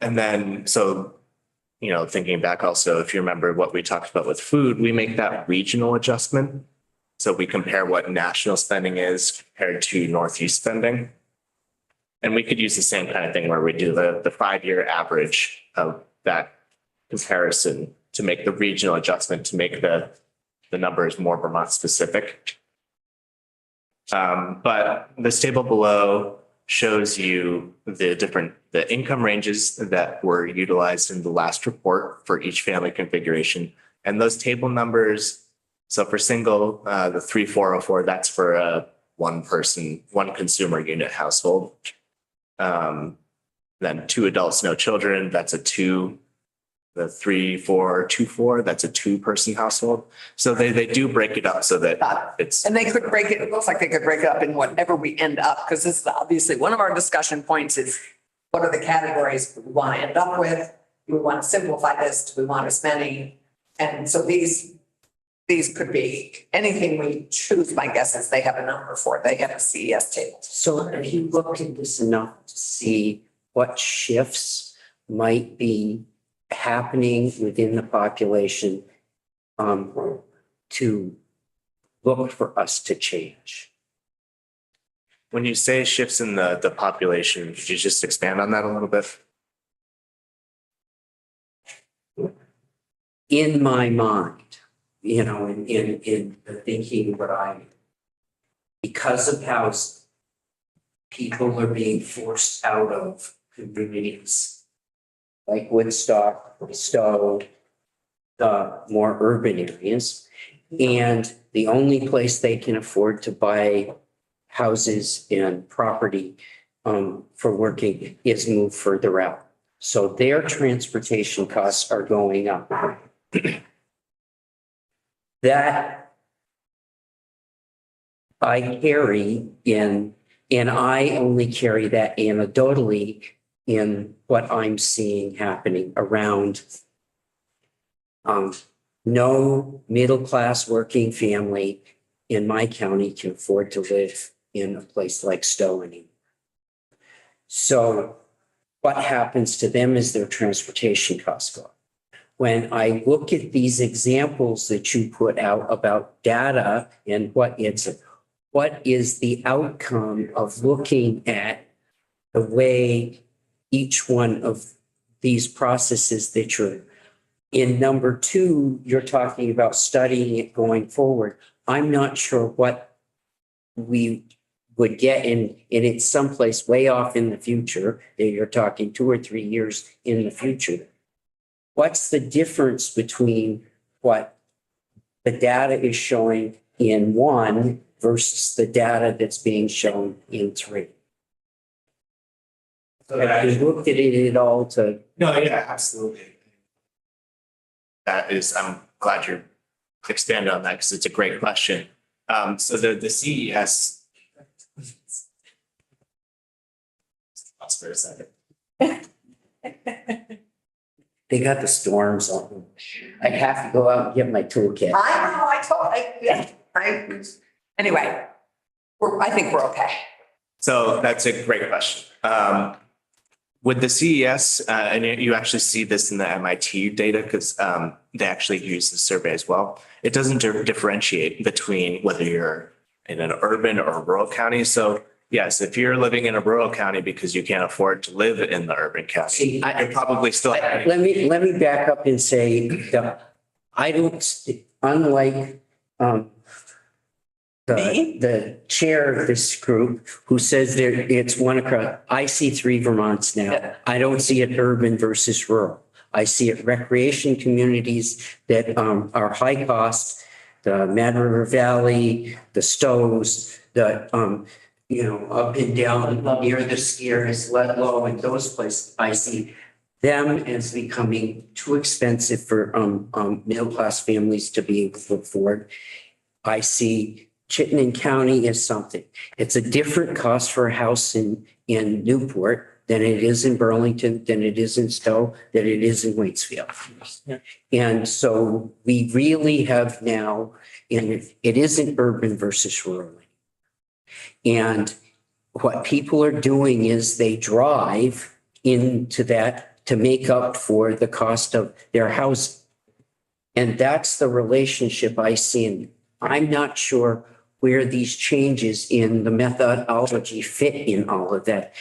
E: then, thinking back also, if you remember what we talked about with food, we make that regional adjustment. So we compare what national spending is compared to Northeast spending. And we could use the same kind of thing where we do the 5-year average of that comparison to make the regional adjustment to make the numbers more Vermont specific. But this table below shows you the income ranges that were utilized in the last report for each family configuration. And those table numbers, so for single, the 3404, that's for a one consumer unit household. Then 2 adults, no children, that's a 2. The 3424, that's a 2-person household. So they do break it up so that it's.
B: And they could break it looks like they could break it up in whatever we end up, because this is obviously one of our discussion points is what are the categories we want to end up with? Do we want to simplify this? Do we want as many? And so these could be anything we choose. My guess is they have a number for it. They have a CES table.
G: So have you looked at this enough to see what shifts might be happening within the population to look for us to change?
E: When you say shifts in the population, could you just expand on that a little bit?
G: In my mind, you know, in the thinking what I, because of housing, people are being forced out of communities like Woodstock, Stowe, the more urban areas. And the only place they can afford to buy houses and property for working is move further out. So their transportation costs are going up. That I carry in, and I only carry that anecdotally in what I'm seeing happening around no middle-class working family in my county can afford to live in a place like Stowe anymore. So what happens to them is their transportation costs go up. When I look at these examples that you put out about data and what is the outcome of looking at the way each one of these processes that you're in number 2, you're talking about studying it going forward. I'm not sure what we would get and it's someplace way off in the future. You're talking 2 or 3 years in the future. What's the difference between what the data is showing in 1 versus the data that's being shown in 3? Have you looked at it at all to?
E: No, yeah, absolutely. That is, I'm glad you're expanding on that because it's a great question. So the CES. Pause for a second.
G: They got the storms on them. I have to go out and get my toolkit.
B: Anyway, I think we're okay.
E: So that's a great question. With the CES, and you actually see this in the MIT data because they actually use the survey as well. It doesn't differentiate between whether you're in an urban or rural county. So yes, if you're living in a rural county because you can't afford to live in the urban county, you're probably still.
G: Let me back up and say that I don't, unlike the chair of this group who says there it's one across, I see 3 Vermonts now. I don't see it urban versus rural. I see it recreation communities that are high cost, the Mad River Valley, the Stows, the up and down near the skiers, Ludlow and those places. I see them as becoming too expensive for middle-class families to be able to afford. I see Chittenden County is something. It's a different cost for a house in Newport than it is in Burlington, than it is in Stowe, than it is in Waitsfield. And so we really have now, and it isn't urban versus rural. And what people are doing is they drive into that to make up for the cost of their house. And that's the relationship I see. And I'm not sure where these changes in the methodology fit in all of that.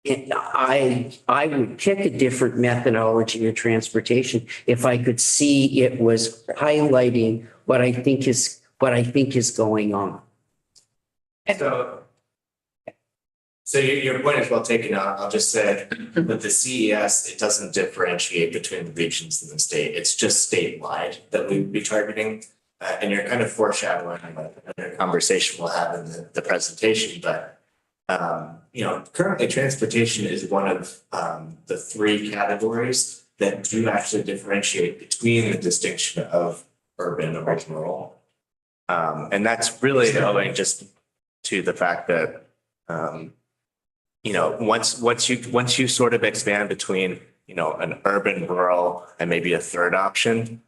G: I would pick a different methodology of transportation if I could see it was highlighting what I think is going on.
E: So your point is well taken. I'll just say with the CES, it doesn't differentiate between the regions in the state. It's just statewide that we would be targeting. And you're kind of foreshadowing another conversation we'll have in the presentation, but currently transportation is one of the 3 categories that do actually differentiate between the distinction of urban or rural. And that's really owing just to the fact that once you sort of expand between an urban, rural, and maybe a third option,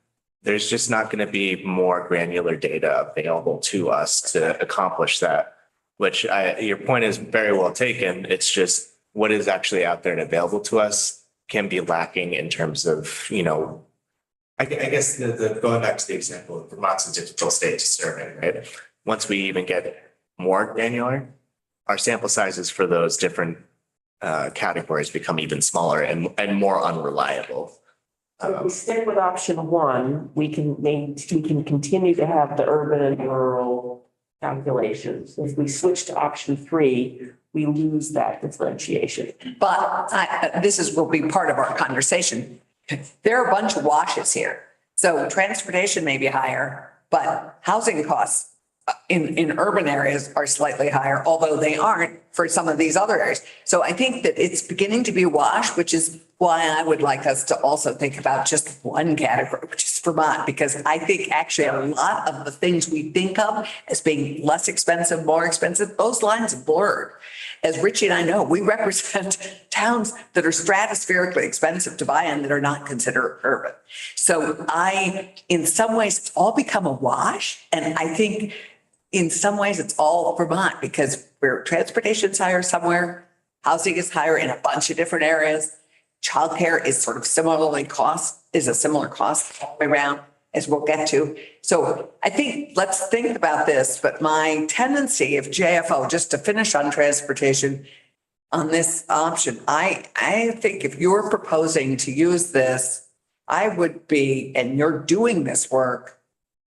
E: there's just not going to be more granular data available to us to accomplish that, which your point is very well taken. It's just what is actually out there and available to us can be lacking in terms of, I guess the going back to the example, Vermont's a difficult state to survey, right? Once we even get more granular, our sample sizes for those different categories become even smaller and more unreliable.
F: So if we stick with option one, we can continue to have the urban and rural calculations. If we switch to option three, we lose that differentiation.
B: But will be part of our conversation. There are a bunch of washes here. So transportation may be higher, but housing costs in urban areas are slightly higher, although they aren't for some of these other areas. So I think that it's beginning to be a wash, which is why I would like us to also think about just one category, which is Vermont, because I think actually a lot of the things we think of as being less expensive, more expensive, those lines are blurred. As Richie and I know, we represent towns that are stratospherically expensive to buy in that are not considered urban. So in some ways, it's all become a wash. And I think in some ways it's all Vermont because where transportation's higher somewhere, housing is higher in a bunch of different areas. Childcare is sort of is a similar cost all the way around, as we'll get to. So I think let's think about this, but my tendency if JFO, just to finish on transportation on this option, I think if you're proposing to use this, I would be, and you're doing this work,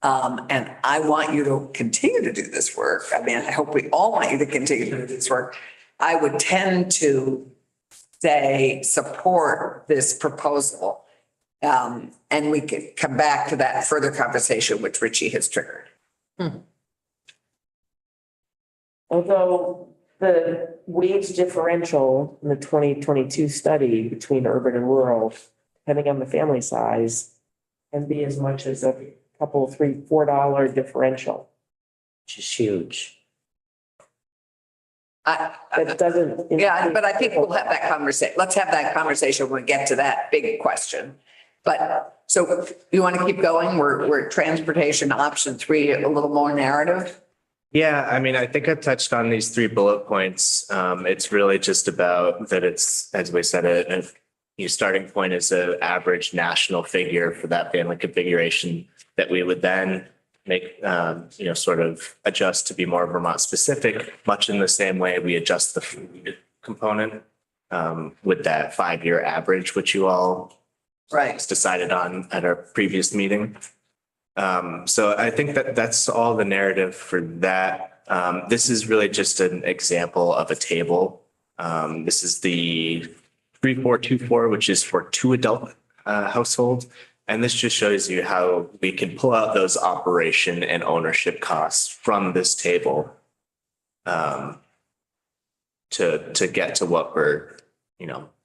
B: and I want you to continue to do this work. I mean, I hope we all want you to continue to do this work. I would tend to say support this proposal. And we could come back to that further conversation, which Richie has triggered.
F: Although the wage differential in the 2022 study between urban and rural, depending on the family size, can be as much as a couple, $3, $4 differential.
G: Which is huge.
F: That doesn't.
B: Yeah, but I think we'll have that conversation. Let's have that conversation when we get to that big question. But so you want to keep going? We're at transportation option three, a little more narrative.
E: Yeah, I mean, I think I've touched on these 3 bullet points. It's really just about that it's, as we said, your starting point is an average national figure for that family configuration that we would then make, sort of adjust to be more Vermont specific, much in the same way we adjust the food component with that 5-year average, which you all decided on at our previous meeting. So I think that that's all the narrative for that. This is really just an example of a table. This is the 3424, which is for 2 adult households. And this just shows you how we can pull out those operation and ownership costs from this table to get to what we're,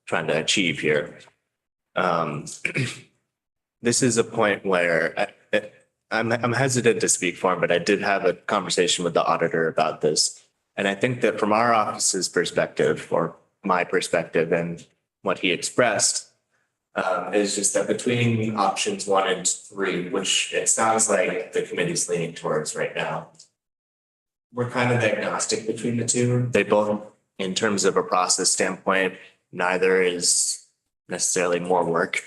E: trying to achieve here. This is a point where I'm hesitant to speak for him, but I did have a conversation with the auditor about this. And I think that from our office's perspective, or my perspective and what he expressed, is just that between options 1 and 3, which it sounds like the committee's leaning towards right now, we're kind of agnostic between the two. They both, in terms of a process standpoint, neither is necessarily more work.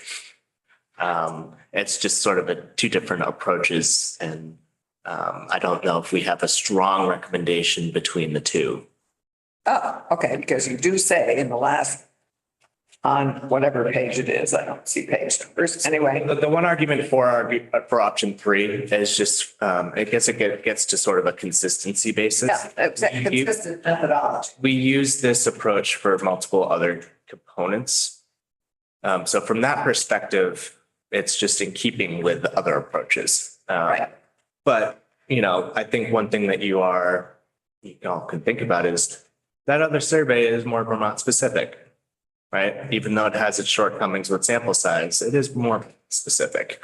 E: It's just sort of 2 different approaches. And I don't know if we have a strong recommendation between the 2.
B: Oh, okay, because you do say in the last, on whatever page it is, I don't see page numbers. Anyway.
E: The one argument for option 3 is just, it gets to sort of a consistency basis.
B: Yeah, consistent methodology.
E: We use this approach for multiple other components. So from that perspective, it's just in keeping with other approaches.
B: Right.
E: But, I think one thing that you all can think about is that other survey is more Vermont specific, right? Even though it has its shortcomings with sample size, it is more specific.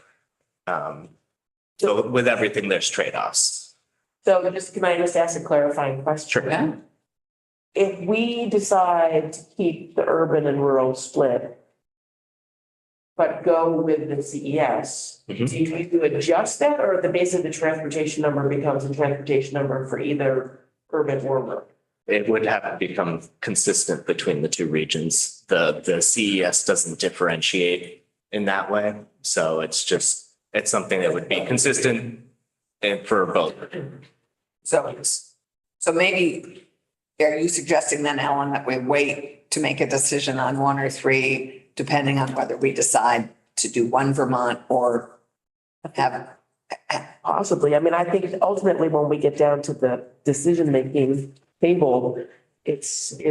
E: So with everything, there's trade-offs.
F: So can I just ask a clarifying question?
E: Sure.
B: Yeah.
F: If we decide to keep the urban and rural split, but go with the CES, do you adjust that, or the base of the transportation number becomes a transportation number for either urban or rural?
E: It would have to become consistent between the 2 regions. The CES doesn't differentiate in that way. So it's something that would be consistent and for both.
B: So maybe are you suggesting then, Ellen, that we wait to make a decision on one or three, depending on whether we decide to do one Vermont or have,
F: Possibly. I mean, I think ultimately when we get down to the decision-making table, it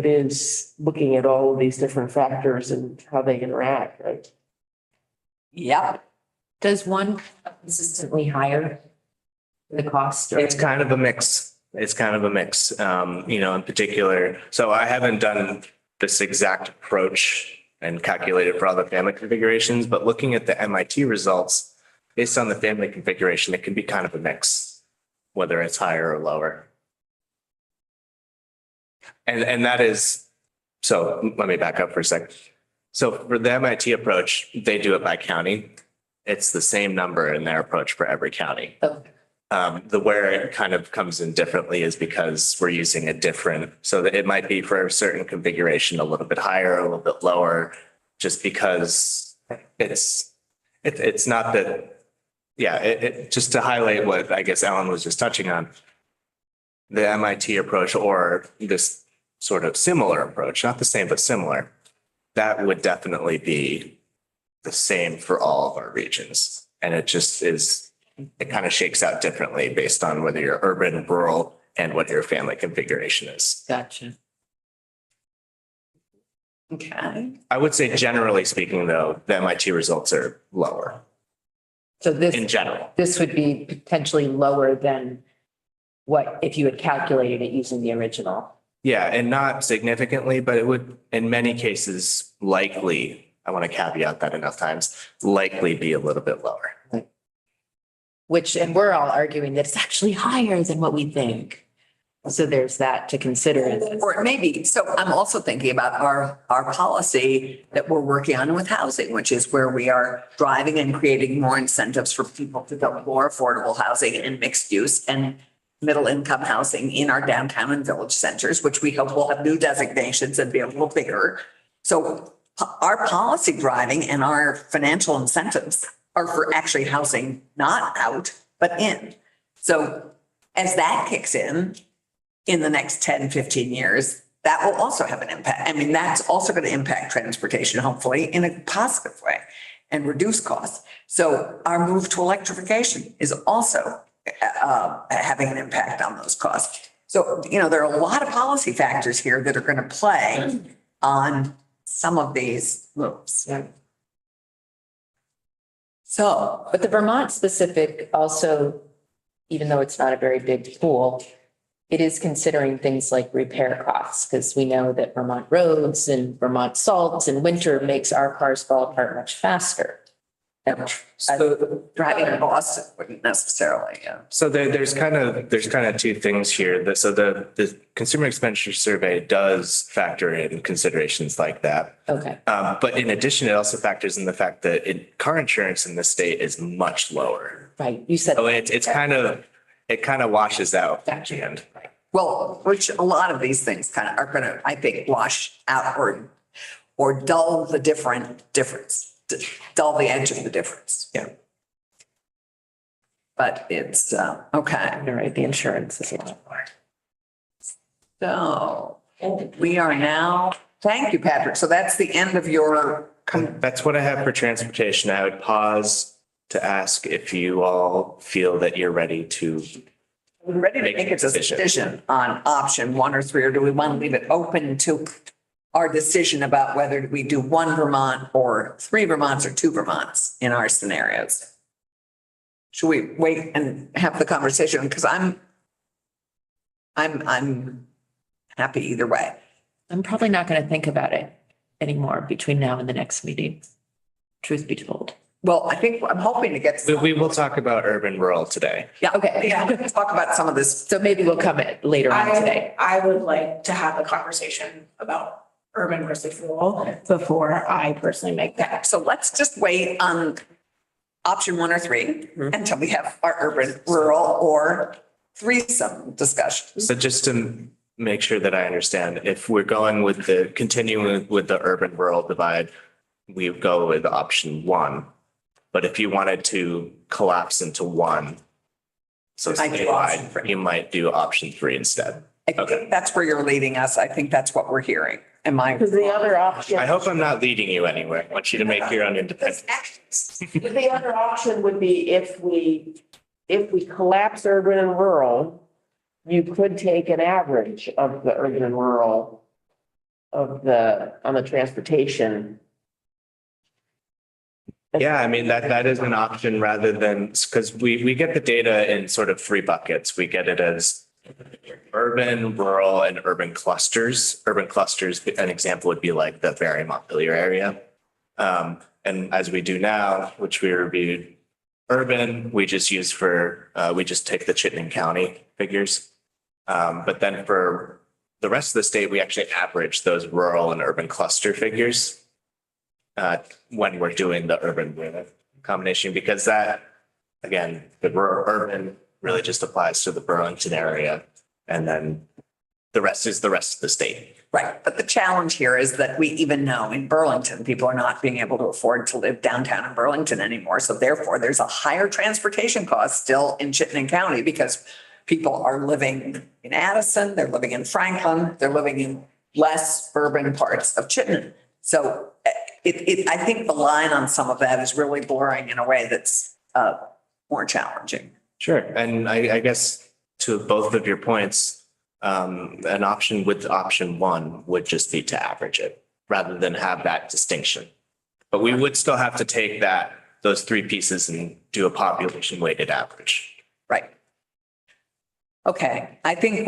F: is looking at all of these different factors and how they interact, right?
B: yep,
D: Does one consistently higher the cost? or-
L: It's kind of a mix. It's kind of a mix, in particular. So I haven't done this exact approach and calculated for all the family configurations, but looking at the MIT results, based on the family configuration, it can be kind of a mix, whether it's higher or lower. And that is, so let me back up for a second. So for the MIT approach, they do it by county. It's the same number in their approach for every county.
D: Okay.
L: The where it kind of comes in differently is because we're using a different, so that it might be for a certain configuration, a little bit higher, a little bit lower, just because it's not that, just to highlight what I guess Ellen was just touching on. The MIT approach or this sort of similar approach, not the same, but similar, that would definitely be the same for all of our regions. And it just is, it kind of shakes out differently based on whether you're urban, rural, and what your family configuration is.
D: Gotcha.
B: okay.
L: I would say generally speaking, though, the MIT results are lower
D: So
L: in general.
D: this would be potentially lower than what, if you had calculated it using the original?
L: Yeah, and not significantly, but it would, in many cases, likely, I want to caveat that enough times, likely be a little bit lower.
D: Which, and we're all arguing that it's actually higher than what we think. So there's that to consider.
B: Or it may be. So I'm also thinking about our policy that we're working on with housing, which is where we are driving and creating more incentives for people to build more affordable housing and mixed use and middle income housing in our downtown and village centers, which we hope will have new designations and be a little bigger. So our policy driving and our financial incentives are for actually housing not out, but in. So as that kicks in the next 10, 15 years, that will also have an impact. I mean, that's also going to impact transportation, hopefully, in a positive way and reduce costs. So our move to electrification is also having an impact on those costs. So, there are a lot of policy factors here that are going to play on some of these moves. So,
D: But the Vermont specific also, even though it's not a very big pool, it is considering things like repair costs, because we know that Vermont roads and Vermont salt in winter makes our cars fall apart much faster.
B: so driving in Boston wouldn't necessarily,
L: So there's kind of two things here. So the consumer expenditure survey does factor in considerations like that.
D: Okay.
L: But in addition, it also factors in the fact that car insurance in the state is much lower.
D: Right. You said.
L: So it kind of washes out at the end.
B: well, which a lot of these things kind of are going to, I think, wash out or dull the difference, dull the edge of the difference.
L: Yeah.
B: But it's, okay.
D: You're right. The insurance is a lot more.
B: So we are now, thank you, Patrick. So that's the end of your,
L: That's what I have for transportation. I would pause to ask if you all feel that you're ready to.
B: we're ready to make a decision on option 1 or 3, or do we want to leave it open to our decision about whether we do 1 Vermont or 3 Vermonts or 2 Vermonts in our scenarios? Should we wait and have the conversation? Because I'm happy either way.
D: I'm probably not going to think about it anymore between now and the next meeting. Truth be told.
B: Well, I think I'm hoping to get.
L: We will talk about urban rural today.
B: Yeah,
D: Okay.
B: yeah, let's talk about some of this.
D: So maybe we'll come in later on today.
C: I would like to have a conversation about urban versus rural before I personally make that.
B: So let's just wait on option 1 or 3 until we have our urban, rural, or threesome discussion.
L: So just to make sure that I understand, if we're going with continuing with the urban rural divide, we go with option 1. But if you wanted to collapse into one, so
B: I do option
L: statewide,
B: 3.
L: you might do option 3 instead.
B: I think that's where you're leading us. I think that's what we're hearing. Am I?
F: Because the other option.
L: I hope I'm not leading you anywhere. I want you to make your own independent.
F: The other option would be if we collapse urban and rural, you could take an average of the urban and rural on the transportation.
L: Yeah, I mean, that is an option rather than, because we get the data in sort of three buckets. We get it as urban, rural, and urban clusters. Urban clusters, an example would be like the Barre Montpelier area. And as we do now, which we reviewed, urban, we just take the Chittenden County figures. But then for the rest of the state, we actually average those rural and urban cluster figures when we're doing the urban rural combination, because that, again, the rural urban really just applies to the Burlington area. And then the rest is the rest of the state.
B: Right. But the challenge here is that we even know in Burlington, people are not being able to afford to live downtown in Burlington anymore. So therefore, there's a higher transportation cost still in Chittenden County because people are living in Addison, they're living in Franklin, they're living in less urban parts of Chittenden. So I think the line on some of that is really blurring in a way that's more challenging.
L: Sure. And I guess to both of your points, an option with option one would just be to average it rather than have that distinction. But we would still have to take those three pieces and do a population weighted average.
B: Right. Okay, I think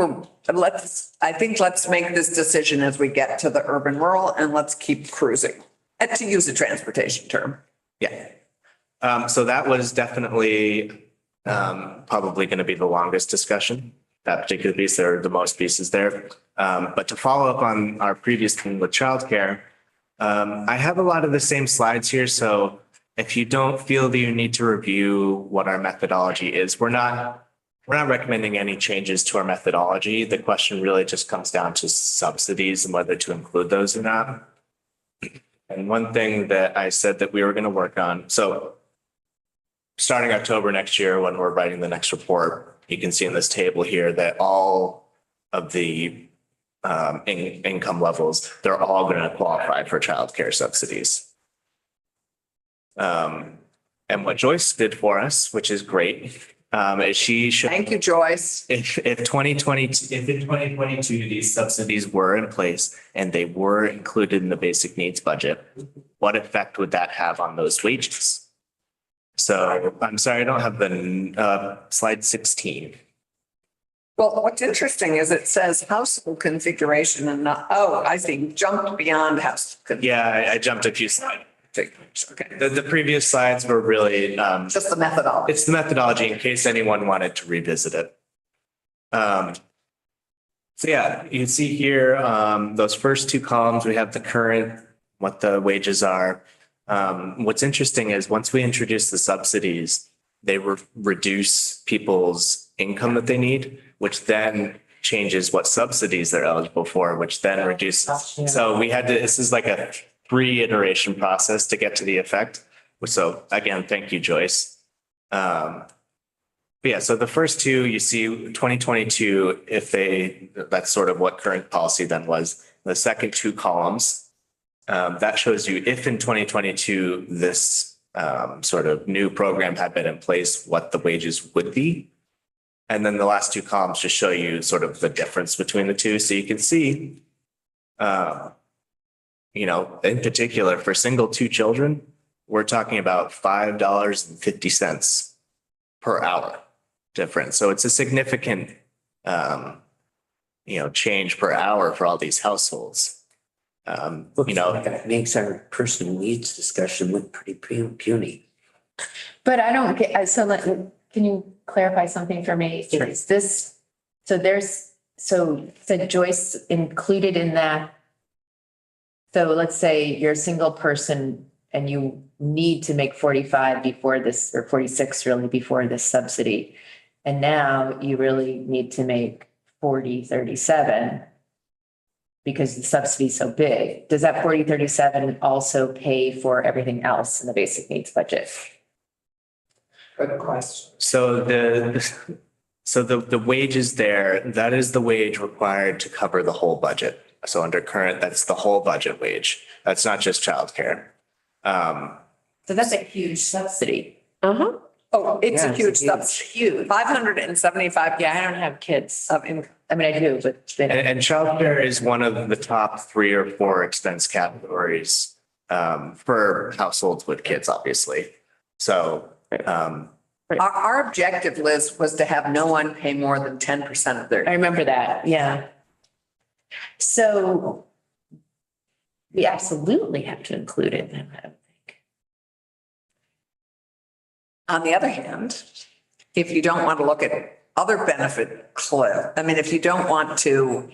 B: let's make this decision as we get to the urban rural and let's keep cruising. And to use a transportation term.
L: Yeah. So that was definitely probably going to be the longest discussion. That particular piece, there are the most pieces there. But to follow up on our previous thing with childcare, I have a lot of the same slides here. So if you don't feel that you need to review what our methodology is, we're not recommending any changes to our methodology. The question really just comes down to subsidies and whether to include those or not. And one thing that I said that we were going to work on, so starting October next year, when we're writing the next report, you can see in this table here that all of the income levels, they're all going to qualify for childcare subsidies. And what Joyce did for us, which is great, is she showed.
B: Thank you, Joyce.
L: If in 2022, these subsidies were in place and they were included in the basic needs budget, what effect would that have on those wages? So I'm sorry, I don't have the slide 16.
B: Well, what's interesting is it says household configuration and not, I see, jumped beyond house.
L: Yeah, I jumped a few slides.
B: Okay.
L: The previous slides were really
B: Just the methodology.
L: it's the methodology in case anyone wanted to revisit it. So yeah, you can see here, those first two columns, we have the current, what the wages are. What's interesting is once we introduce the subsidies, they reduce people's income that they need, which then changes what subsidies they're eligible for, which then reduces. So we had to, this is like a 3-iteration process to get to the effect. So again, thank you, Joyce. But yeah, so the first two, you see 2022, that's sort of what current policy then was. The second two columns, that shows you if in 2022, this sort of new program had been in place, what the wages would be. And then the last two columns just show you sort of the difference between the two. So you can see, in particular for single 2 children, we're talking about $5.50 per hour difference. So it's a significant, change per hour for all these households.
G: That makes our personal needs discussion look pretty puny.
D: But I don't get, can you clarify something for me?
G: Sure.
D: Is this, so Joyce included in that. So let's say you're a single person and you need to make 45 before this, or 46 really before this subsidy. And now you really need to make 37 because the subsidy is so big. Does that 37 also pay for everything else in the basic needs budget?
B: Good question.
L: So So the wages there, that is the wage required to cover the whole budget. So under current, that's the whole budget wage. That's not just childcare.
D: So that's a huge subsidy.
F: Uh-huh.
B: Oh, it's
G: Yeah,
B: a
G: it's
B: huge
G: huge.
B: subsidy, 575.
D: Yeah, I don't have kids.
B: Of income.
D: I mean, I do, but they don't.
L: And childcare is one of the top 3 or 4 expense categories for households with kids, obviously. So
B: Our objective, Liz, was to have no one pay more than 10% of
D: I
B: their,
D: remember that, yeah. So we absolutely have to include it then, I don't think.
B: on the other hand, if you don't want to look at other benefit cliff, I mean, if you don't want to,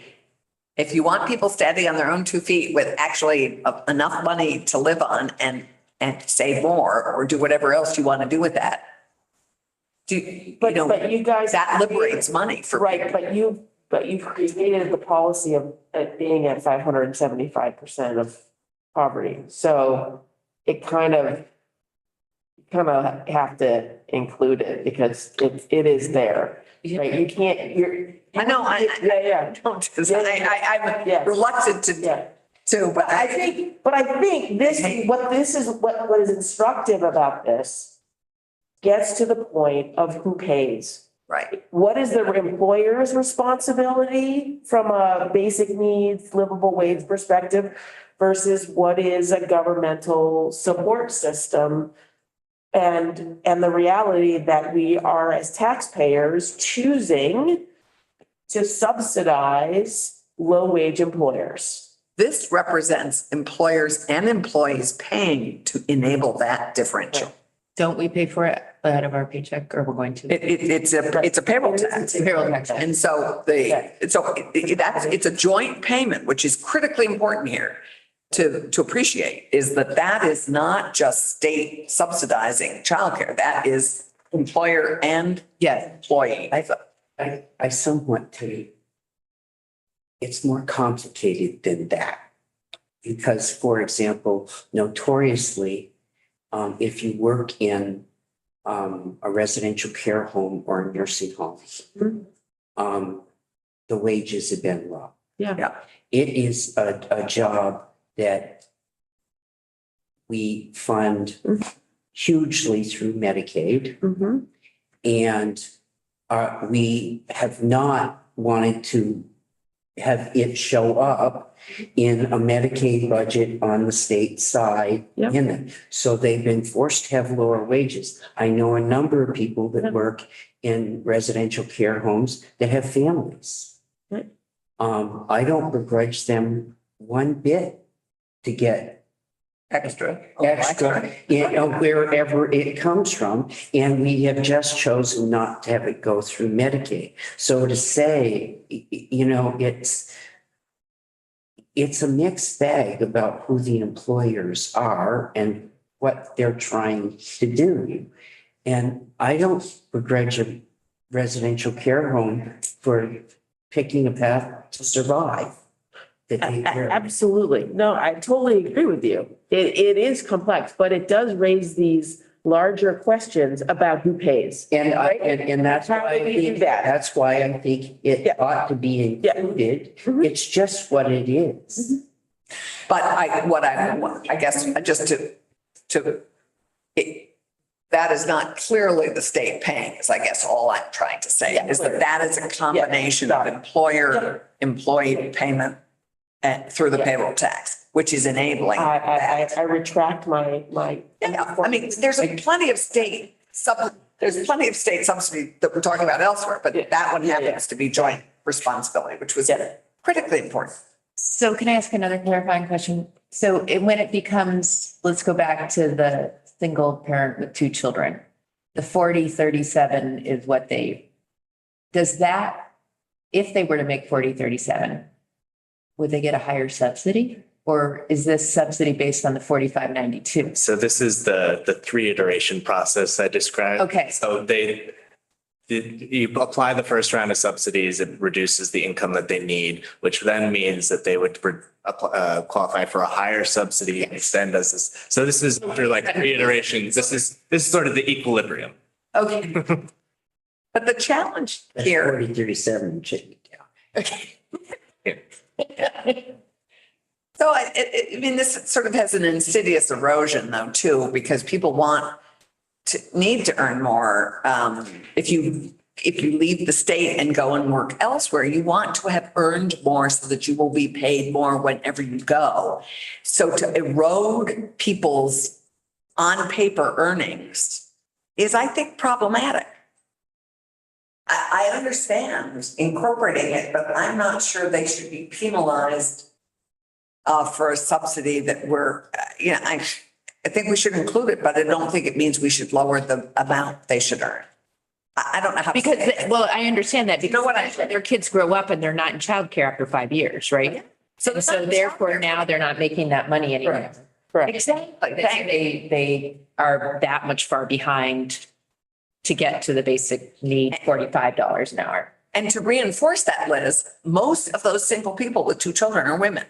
B: if you want people standing on their own 2 feet with actually enough money to live on and save more or do whatever else you want to do with that,
F: But you guys.
B: that liberates money for
F: Right,
B: people.
F: but you created the policy of it being at 575% of poverty. So it kind of have to include it because it is there, right? You can't,
B: I know,
F: yeah.
B: Don't,
F: Yeah.
B: I'm reluctant
F: Yeah.
B: to, but
F: I think what is instructive about this gets to the point of who pays.
B: right.
F: What is the employer's responsibility from a basic needs, livable wage perspective versus what is a governmental support system? And the reality that we are as taxpayers choosing to subsidize low wage employers.
B: This represents employers and employees paying to enable that differential.
D: Don't we pay for it out of our paycheck or we're going to?
B: It's a payroll tax.
D: Payroll tax.
B: And so it's a joint payment, which is critically important here to appreciate, is that is not just state subsidizing childcare. That is employer and employee.
G: I somewhat take, it's more complicated than that. Because, for example, notoriously, if you work in a residential care home or a nursing home, the wages have been low.
F: Yeah.
G: It is a job that we fund hugely through Medicaid. And we have not wanted to have it show up in a Medicaid budget on the state side
F: Yep.
G: in it. So they've been forced to have lower wages. I know a number of people that work in residential care homes that have families.
F: Right.
G: I don't begrudge them one bit to get extra, wherever it comes from. And we have just chosen not to have it go through Medicaid. So to say, it's a mixed bag about who the employers are and what they're trying to do. And I don't begrudge a residential care home for picking a path to survive.
F: Absolutely. No, I totally agree with you. It is complex, but it does raise these larger questions about who pays.
G: And that's
F: How
G: why
F: do we do that?
G: that's why I think it
F: Yeah.
G: ought to be included. It's just what it is.
B: But I guess just that is not clearly the state paying, is I guess all I'm trying to say, is that is a combination of employee payment and through the payroll tax, which is enabling that.
F: I retract my.
B: Yeah, I mean, there's plenty of state subsidy that we're talking about elsewhere, but that one happens to be joint responsibility, which was critically important.
D: So can I ask another clarifying question? So when it becomes, let's go back to the single parent with 2 children, the 40-37 is what does that, if they were to make 40-37, would they get a higher subsidy? Or is this subsidy based on the 45-92?
L: So this is the 3 iteration process I described.
D: Okay.
L: So you apply the first round of subsidies, it reduces the income that they need, which then means that they would qualify for a higher subsidy and extend as this. So this is through like 3 iterations. This is sort of the equilibrium.
D: Okay.
B: But the challenge
G: That's
B: here.
G: 4037 shouldn't be down.
B: So I mean, this sort of has an insidious erosion though, too, because people need to earn more. If you leave the state and go and work elsewhere, you want to have earned more so that you will be paid more whenever you go. So to erode people's on paper earnings is, I think, problematic. I understand incorporating it, but I'm not sure they should be penalized for a subsidy that I think we should include it, but I don't think it means we should lower the amount they should earn. I don't know how.
D: Because, well, I understand that
B: You know what
D: because their kids grow up and they're not in childcare after 5 years, right?
B: So
D: So therefore now they're not making that money anymore.
F: Correct.
D: Exactly. They are that much far behind to get to the basic need, $45 an hour.
B: And to reinforce that, Liz, most of those single people with 2 children are women.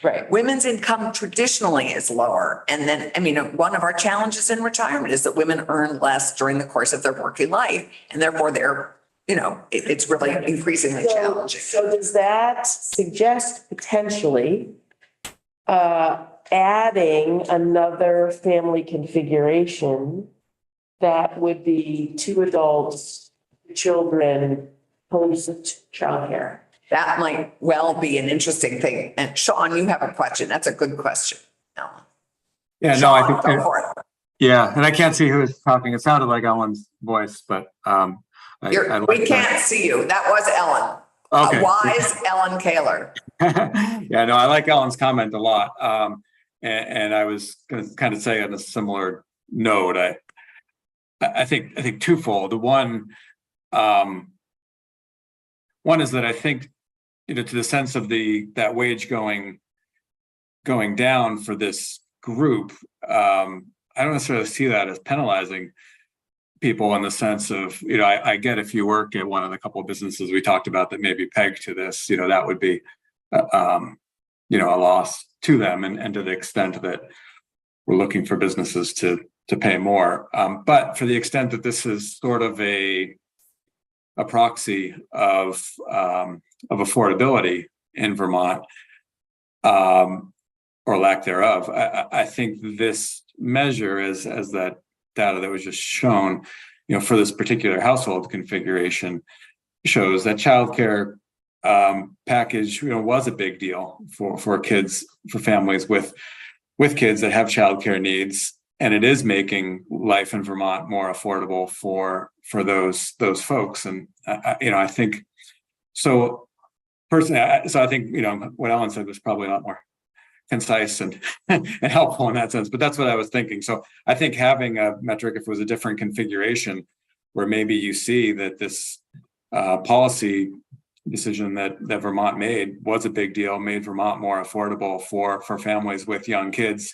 D: Right.
B: Women's income traditionally is lower. And then, I mean, one of our challenges in retirement is that women earn less during the course of their working life. And therefore they're, it's really increasingly challenging.
F: So does that suggest potentially adding another family configuration that would be 2 adults, children, post childcare?
B: That might well be an interesting thing. And Sean, you have a question. That's a good question. Ellen.
J: Yeah, no, I
B: Sean,
J: think,
B: go for it.
J: yeah, and I can't see who is talking. It sounded like Ellen's voice, but I
B: We
J: like
B: can't
J: that.
B: see you. That was Ellen.
J: Okay.
B: A wise Ellen Kaler.
J: Yeah, no, I like Ellen's comment a lot. And I was going to kind of say on a similar note, I think twofold. The one is that I think, to the sense of that wage going down for this group, I don't necessarily see that as penalizing people in the sense of, I get if you work at one of the couple of businesses we talked about that may be pegged to this, that would be, a loss to them, and to the extent that we're looking for businesses to pay more. But for the extent that this is sort of a proxy of affordability in Vermont, or lack thereof, I think this measure, as that data that was just shown, for this particular household configuration, shows that childcare package, was a big deal for kids, for families with kids that have childcare needs, and it is making life in Vermont more affordable for those folks. And I think so personally. So I think what Ellen said was probably a lot more concise and helpful in that sense. But that's what I was thinking. So I think having a metric, if it was a different configuration, where maybe you see that this policy decision that Vermont made was a big deal, made Vermont more affordable for families with young kids,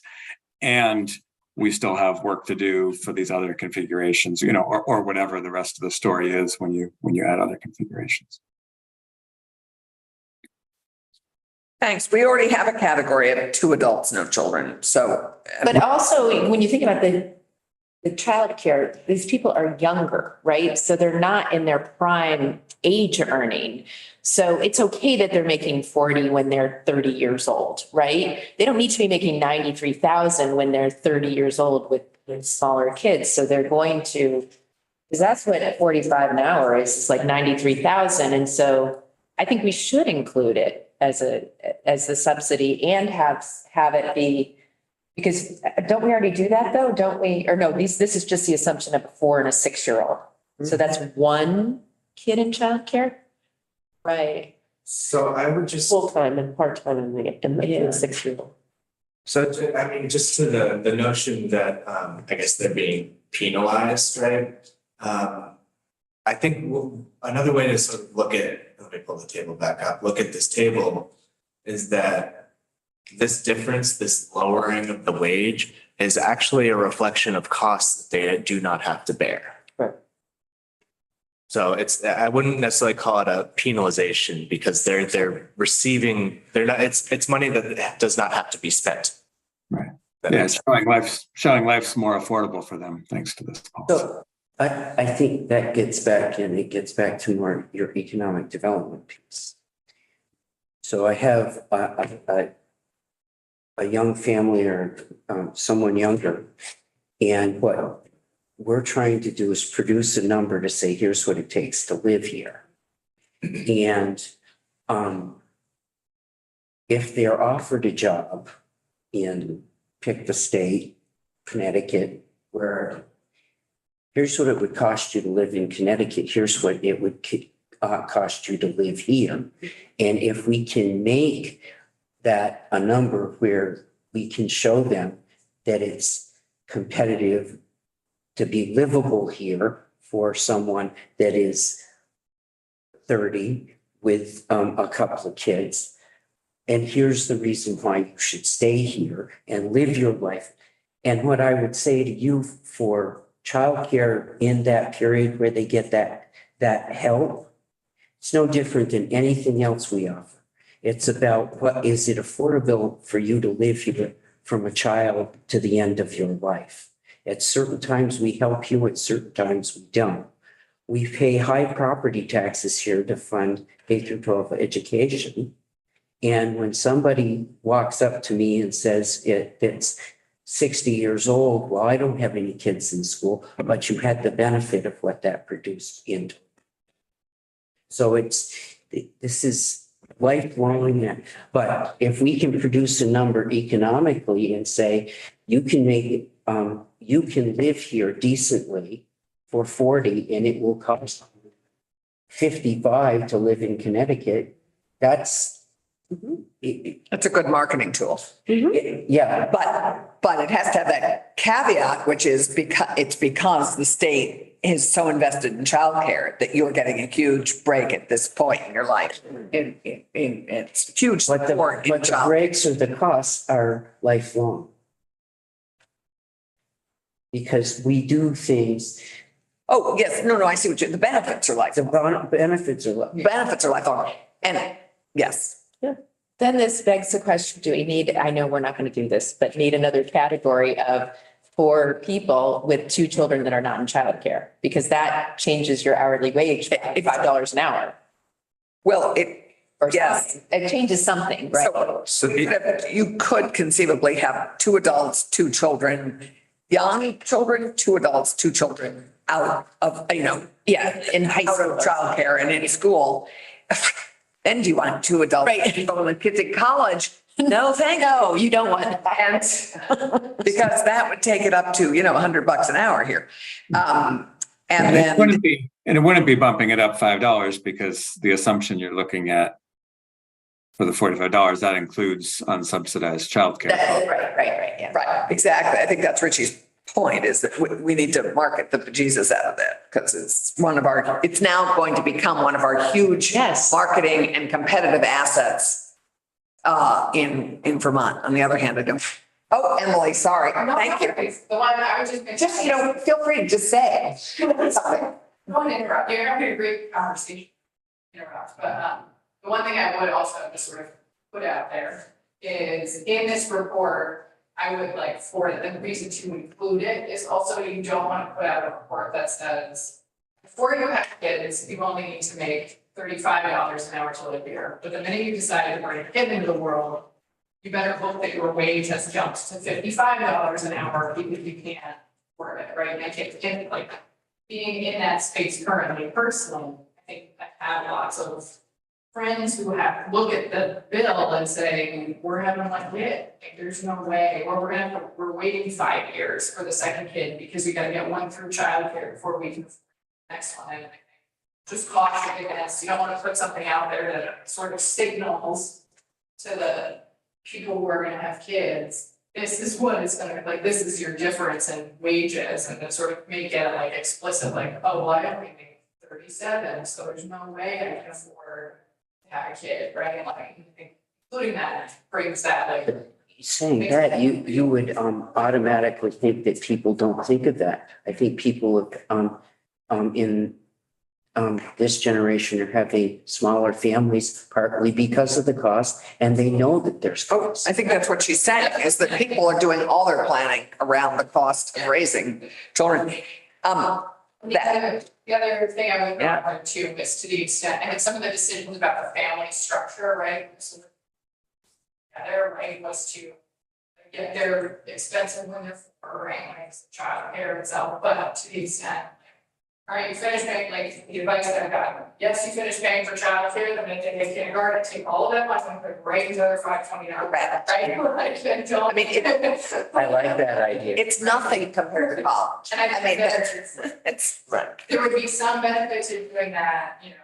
J: and we still have work to do for these other configurations, or whatever the rest of the story is when you add other configurations.
B: Thanks. We already have a category of 2 adults, no children. So.
D: But also, when you think about the childcare, these people are younger, right? So they're not in their prime age earning. So it's okay that they're making 40 when they're 30 years old, right? They don't need to be making 93,000 when they're 30 years old with smaller kids. So they're going to, because that's what 45 an hour is. It's like 93,000. And so I think we should include it as the subsidy and have it be, because don't we already do that though? Don't we? Or no, this is just the assumption of a 4 and a 6-year-old. So that's 1 kid in childcare, right?
E: So I would just.
F: Full-time and part-time in the 6-year-old.
E: So just to the notion that I guess they're being penalized, right? I think another way to sort of look at, let me pull the table back up, look at this table, is that this difference, this lowering of the wage, is actually a reflection of costs that they do not have to bear.
F: Right.
E: So I wouldn't necessarily call it a penalization, because they're receiving, it's money that does not have to be spent.
J: Right. Yeah, showing life's more affordable for them thanks to this policy.
F: So
G: I think that gets back and it gets back to more your economic development piece. So I have a young family or someone younger. And what we're trying to do is produce a number to say, here's what it takes to live here. And if they're offered a job in, pick the state, Connecticut, where here's what it would cost you to live in Connecticut, here's what it would cost you to live here. And if we can make that a number where we can show them that it's competitive to be livable here for someone that is 30 with a couple of kids. And here's the reason why you should stay here and live your life. And what I would say to you for childcare in that period where they get that help, it's no different than anything else we offer. It's about what is it affordable for you to live here from a child to the end of your life. At certain times we help you, at certain times we don't. We pay high property taxes here to fund K through 12 education. And when somebody walks up to me and says it's 60 years old, well, I don't have any kids in school, but you had the benefit of what that produced into. So this is lifelong. But if we can produce a number economically and say, you can make, you can live here decently for 40 and it will cost 55 to live in Connecticut, that's
B: That's a good marketing tool.
G: yeah.
B: But it has to have that caveat, which is because the state is so invested in childcare that you're getting a huge break at this point in your life. It's huge
G: But
B: support in
G: the
B: child.
G: breaks or the costs are lifelong. Because we do things,
B: Oh, yes, no, I see what the benefits are like.
G: the benefits are,
B: Benefits are lifelong. And yes.
D: Then this begs the question, do we need, I know we're not going to do this, but need another category of for people with 2 children that are not in childcare? Because that changes your hourly wage by $5 an hour.
B: Well,
D: Or
B: yes.
D: something. It changes something, right?
B: So you could conceivably have 2 adults, 2 children, young children, 2 adults, 2 children out of,
D: Yeah, in high
B: out
D: school.
B: of childcare and in school. Then do you want 2 adults?
D: Right.
B: With kids in college? No, thank you.
D: No, you don't want that.
B: And because that would take it up to, $100 an hour here. And then,
J: It wouldn't be bumping it up $5 because the assumption you're looking at for the $45, that includes unsubsidized childcare.
D: Right, yeah.
B: right, exactly. I think that's Richie's point, is that we need to market the bejesus out of that because it's now going to become one of our huge
D: Yes.
B: marketing and competitive assets in Vermont. On the other hand, I don't. Oh, Emily, sorry. Thank you.
A: The one I was just.
B: Just, feel free to just say something.
A: I don't want to interrupt. You're having a great conversation. But the one thing I would also just sort of put out there is in this report, I would like for the reason to include it is also you don't want to put out a report that says before you have kids, you only need to make $35 an hour to live here. But the minute you decide to bring a kid into the world, you better hope that your wage has jumped to $55 an hour because you can't afford it, right? And I think like being in that space currently personally, I think I have lots of friends who look at the bill and say, we're having one kid, like there's no way, or we're waiting 5 years for the second kid because we gotta get one through childcare before we can afford the next one. And just caution against, you don't wanna put something out there that sort of signals to the people who are gonna have kids, this is what it's gonna, like, this is your difference in wages, and to sort of make it like explicit, like, oh, well, I only make 37, so there's no way I can afford to have a kid, right? Like, including that brings that, like.
G: saying that, you would automatically think that people don't think of that. I think people in this generation are having smaller families partly because of the cost, and they know that there's costs.
B: I think that's what she's saying, is that people are doing all their planning around the cost of raising children.
A: The other thing I would
B: Yeah.
A: want too is to the extent, and some of the decisions about the family structure, right? So together, right, was to get their expensive when they're for, right, like childcare itself, but to the extent. All right, you finish paying, like, the advice that I got, yes, you finish paying for childcare, then they take kindergarten, take all of that money and put it right into their $529, right? Like, then don't-
B: I mean,
G: I like that idea.
B: It's nothing compared to college.
A: And I think that
B: It's,
A: there would be some benefit to doing that, you know.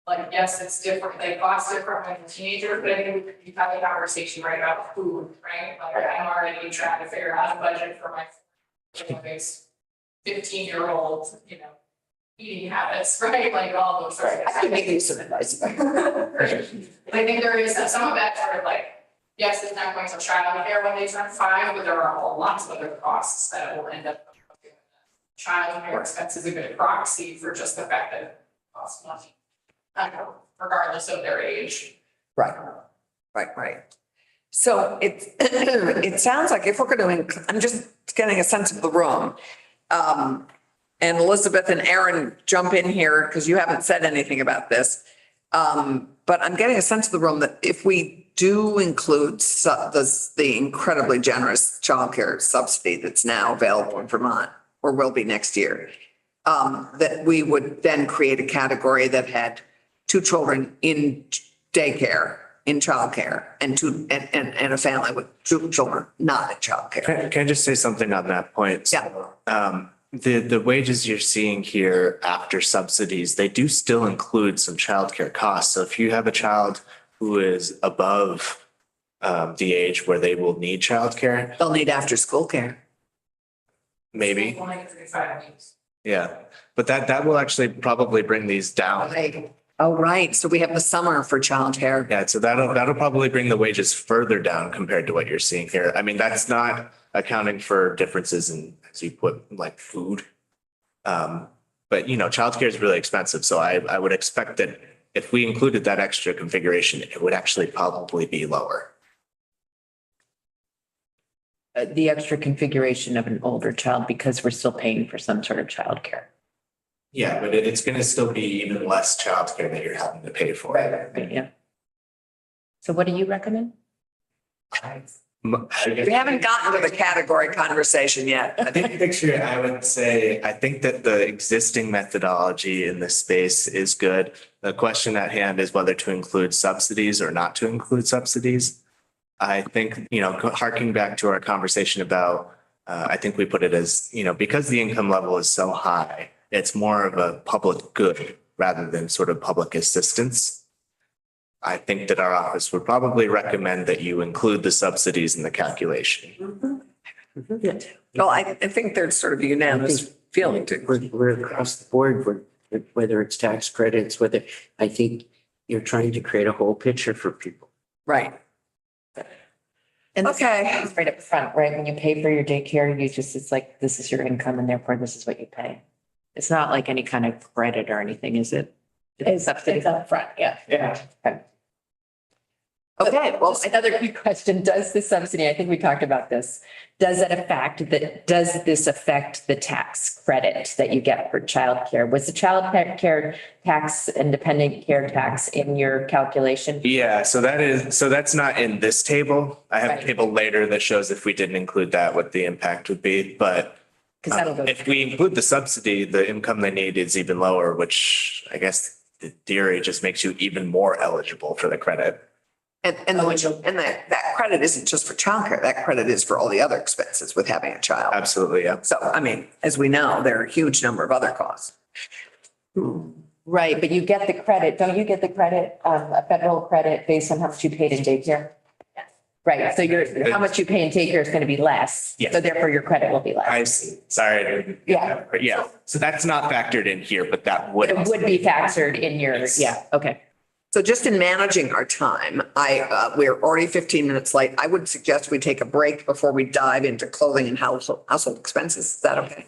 A: Like, yes, it's different, they cost different when you're a teenager, but I think we have a conversation right about food, right? Like, I'm already trying to figure out a budget for my, you know, 15-year-old, you know, eating habits, right? Like all those sorts of things.
B: I can make you some advice.
A: I think there is some of that sort of like, yes, it's not going to childcare when they turn 5, but there are lots of other costs that will end up. Childcare expense is a good proxy for just the fact that it costs money. Regardless of their age.
B: Right. So it sounds like if we're going to, I'm just getting a sense of the room. And Elizabeth and Aaron jump in here because you haven't said anything about this. But I'm getting a sense of the room that if we do include the incredibly generous childcare subsidy that's now available in Vermont or will be next year, that we would then create a category that had 2 children in daycare, in childcare, and a family with 2 children not in childcare.
L: Can I just say something on that point?
B: Yeah.
L: The wages you're seeing here after subsidies, they do still include some childcare costs. So if you have a child who is above the age where they will need childcare,
B: They'll need after school care.
L: maybe,
A: Only 35 weeks.
L: yeah. But that will actually probably bring these down.
B: Oh, right. So we have the summer for childcare.
L: Yeah, so that'll probably bring the wages further down compared to what you're seeing here. I mean, that's not accounting for differences in, as you put, like food. But you know, childcare is really expensive, so I would expect that if we included that extra configuration, it would actually probably be lower.
D: The extra configuration of an older child because we're still paying for some sort of childcare.
L: Yeah, but it's gonna still be even less childcare that you're having to pay for.
D: Right, yeah. So what do you recommend?
B: We haven't gotten to the category conversation yet.
L: I think picture, I would say, I think that the existing methodology in this space is good. The question at hand is whether to include subsidies or not to include subsidies. I think, you know, harking back to our conversation about, I think we put it as, you know, because the income level is so high, it's more of a public good rather than sort of public assistance. I think that our office would probably recommend that you include the subsidies in the calculation.
B: Well, I think there's sort of a unanimous feeling to.
G: We're across the board, whether it's tax credits, I think you're trying to create a whole picture for people.
B: Right.
D: And this
B: Okay.
D: is right up front, right? When you pay for your daycare, it's like, this is your income and therefore this is what you pay. It's not like any kind of credit or anything, is it?
C: It's upfront, yeah.
D: Yeah.
B: Okay, well,
D: Another quick question, does the subsidy, I think we talked about this, does this affect the tax credit that you get for childcare? Was the childcare tax and dependent care tax in your calculation?
L: Yeah, so that's not in this table. I have
D: Right.
L: a table later that shows if we didn't include that, what the impact would be, but
D: Because that'll go.
L: if we include the subsidy, the income they need is even lower, which I guess in theory just makes you even more eligible for the credit.
B: and that credit isn't just for childcare. That credit is for all the other expenses with having a child.
L: Absolutely, yeah.
B: So, I mean, as we know, there are a huge number of other costs.
D: Right, but you get the credit, don't you get the credit, a federal credit based on how much you paid in daycare? Right, so how much you pay in daycare is going to be less.
L: Yes.
D: So therefore your credit will be less.
L: I see. Sorry. I didn't get
D: Yeah.
L: that, but yeah, so that's not factored in here, but that would.
D: It would be factored in your,
L: Yes.
D: yeah, okay.
B: So just in managing our time, we're already 15 minutes late. I would suggest we take a break before we dive into clothing and household expenses. Is that okay?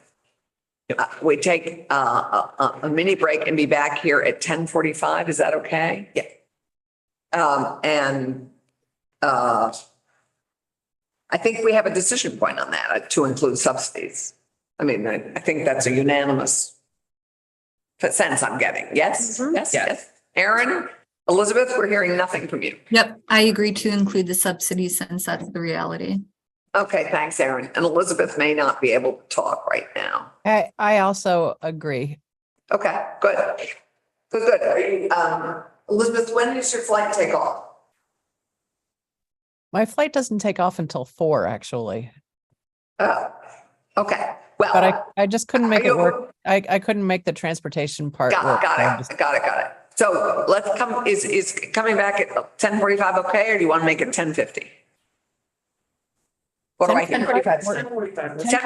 B: We take a mini break and be back here at 10:45. Is that okay? Yeah. I think we have a decision point on that to include subsidies. I mean, I think that's a unanimous sense I'm getting. Yes, yes, yes. Aaron, Elizabeth, we're hearing nothing from you.
I: Yep, I agree to include the subsidies since that's the reality.
B: Okay, thanks, Aaron. And Elizabeth may not be able to talk right now.
H: I also agree.
B: Okay, good. Good. Are you, Elizabeth, when does your flight take off?
H: My flight doesn't take off until 4, actually,
B: Oh, okay. Well.
H: but I just couldn't make
B: Are
H: it
B: you-
H: work. I couldn't make the transportation part work.
B: Got
H: so I
B: it.
H: just-
B: Got it. So let's come, is coming back at 10:45 okay, or do you want to make it 10:50? What do I hear?
H: 10:45.
F: 10:45.
B: 10:45.